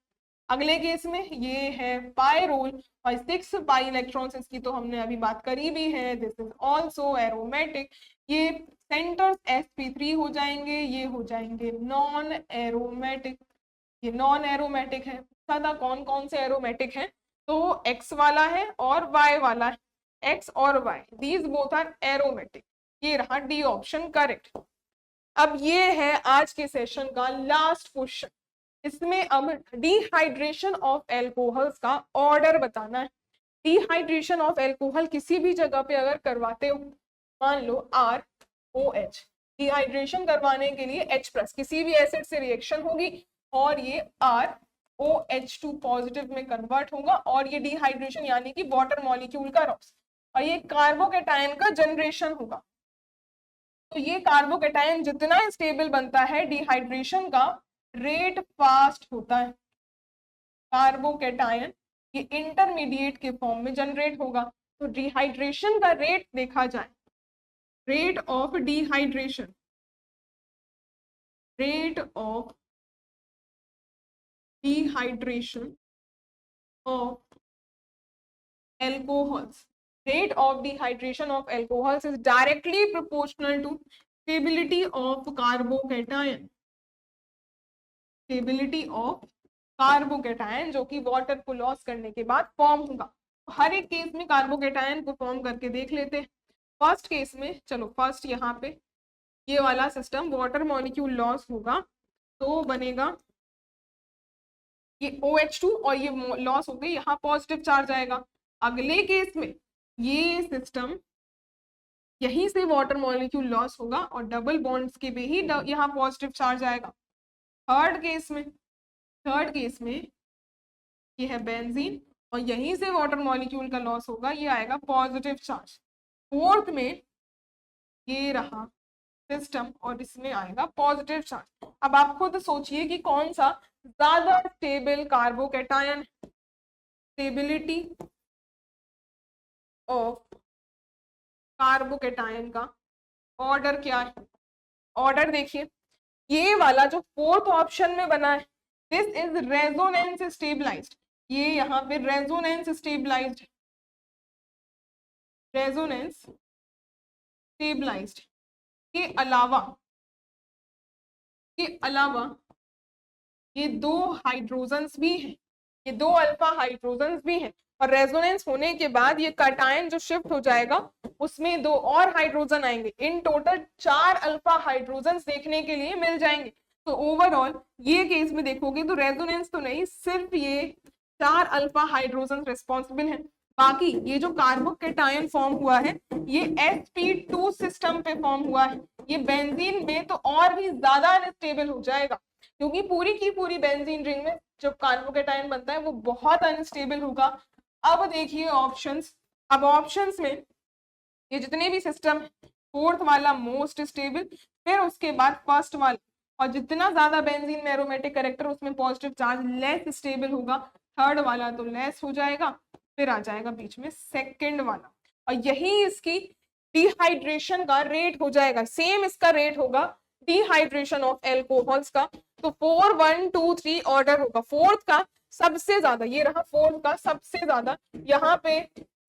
अगले केस में ये है पायरोल, और 6 पाई इलेक्ट्रॉन्स इसकी तो हमने अभी बात करी भी है, दिस इज ऑल्सो एरोमेटिक। ये सेंटर्स sp3 हो जाएंगे, ये हो जाएंगे नॉन एरोमेटिक, ये नॉन एरोमेटिक है। था कौन कौन से एरोमेटिक हैं, तो X वाला है और Y वाला है, X और Y, these both are aromatic. ये रहा डी ऑप्शन करेक्ट। अब ये है आज के सेशन का लास्ट क्वेश्चन, इसमें अब डिहाइड्रेशन ऑफ एल्कोहल्स का ऑर्डर बताना है। डिहाइड्रेशन ऑफ एल्कोहल किसी भी जगह पे अगर करवाते हो, मान लो ROH, डिहाइड्रेशन करवाने के लिए H+ किसी भी एसिड से रिएक्शन होगी और ये ROH2 पॉजिटिव में कन्वर्ट होगा, और ये डिहाइड्रेशन यानी कि वाटर मॉलिक्यूल का लॉस, और ये कार्बोकेटायन का जनरेशन होगा। तो ये कार्बोकेटायन जितना स्टेबल बनता है, डिहाइड्रेशन का रेट फास्ट होता है। कार्बोकेटायन ये इंटरमीडिएट के फॉर्म में जनरेट होगा, तो डिहाइड्रेशन का रेट देखा जाए, rate of dehydration, rate of dehydration of alcohols, rate of dehydration of alcohols is directly proportional to stability of carbocation, stability of carbocation जो कि वाटर को लॉस करने के बाद फॉर्म होगा। हर एक केस में कार्बोकेटायन को फॉर्म करके देख लेते हैं। फर्स्ट केस में चलो, फर्स्ट यहाँ पे ये वाला सिस्टम, वाटर मॉलिक्यूल लॉस होगा तो बनेगा ये OH2 और ये लॉस हो गई, यहाँ पॉजिटिव चार्ज आएगा। अगले केस में ये सिस्टम यहीं से वाटर मॉलिक्यूल लॉस होगा और डबल बॉन्ड्स के भी ही यहाँ पॉजिटिव चार्ज आएगा। थर्ड केस में ये है बेंजीन और यहीं से वाटर मॉलिक्यूल का लॉस होगा, ये आएगा पॉजिटिव चार्ज। फोर्थ में ये रहा सिस्टम और इसमें आएगा पॉजिटिव चार्ज। अब आप खुद सोचिए कि कौन सा ज्यादा stable carbocation, stability of carbocation का ऑर्डर क्या है। ऑर्डर देखिए, ये वाला जो फोर्थ ऑप्शन में बना है, दिस इज रेजोनेंस स्टेबलाइज्ड। ये यहाँ पे रेजोनेंस स्टेबलाइज्ड, रेजोनेंस स्टेबलाइज्ड के अलावा ये दो हाइड्रोजन्स भी हैं, ये दो अल्फा हाइड्रोजन्स भी हैं और रेजोनेंस होने के बाद ये कटायन जो शिफ्ट हो जाएगा उसमें दो और हाइड्रोजन आएंगे। इन टोटल 4 अल्फा हाइड्रोजन्स देखने के लिए मिल जाएंगे। तो ओवरऑल ये केस में देखोगे तो रेजोनेंस तो नहीं, सिर्फ ये 4 अल्फा हाइड्रोजन रिस्पॉन्सिबल हैं। बाकी ये जो कार्बोकैटायन फॉर्म हुआ है ये sp2 सिस्टम पे फॉर्म हुआ है। ये बेंजीन में तो और भी ज्यादा अनस्टेबल हो जाएगा, क्योंकि पूरी की पूरी बेंजीन रिंग में जो कार्बोकैटायन बनता है वो बहुत अनस्टेबल होगा। अब देखिए ऑप्शंस। अब ऑप्शंस में ये जितने भी सिस्टम है, फोर्थ वाला मोस्ट स्टेबल, फिर उसके बाद फर्स्ट वाला, और जितना ज्यादा बेंजीन में एरोमेटिक कैरेक्टर उसमें पॉजिटिव चार्ज लेस स्टेबल होगा। थर्ड वाला तो लेस हो जाएगा, फिर आ जाएगा बीच में सेकंड वाला, और यही इसकी डिहाइड्रेशन का रेट हो जाएगा। सेम इसका रेट होगा डिहाइड्रेशन ऑफ एल्कोहल्स का। तो 4 1 2 3 ऑर्डर होगा। फोर्थ का सबसे ज्यादा, ये रहा फोर्थ का सबसे ज्यादा, यहाँ पे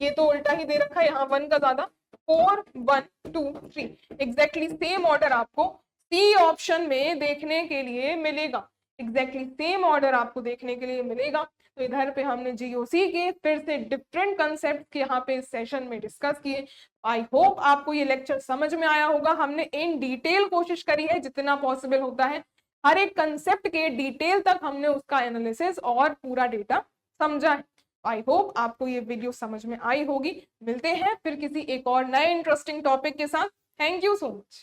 ये तो उल्टा ही दे रखा है, यहाँ 1 का ज्यादा। 4 1 2 3 एग्जैक्टली सेम ऑर्डर आपको सी ऑप्शन में देखने के लिए मिलेगा। एग्जैक्टली सेम ऑर्डर आपको देखने के लिए मिलेगा। तो इधर पे हमने जीओसी के फिर से डिफरेंट कंसेप्ट यहाँ पे इस सेशन में डिस्कस किए। आई होप आपको ये लेक्चर समझ में आया होगा। हमने इन डिटेल कोशिश करी है जितना पॉसिबल होता है, हर एक कंसेप्ट के डिटेल तक हमने उसका एनालिसिस और पूरा डेटा समझा है। आई होप आपको ये वीडियो समझ में आई होगी। मिलते हैं फिर किसी एक और नए इंटरेस्टिंग टॉपिक के साथ। Thank you so much.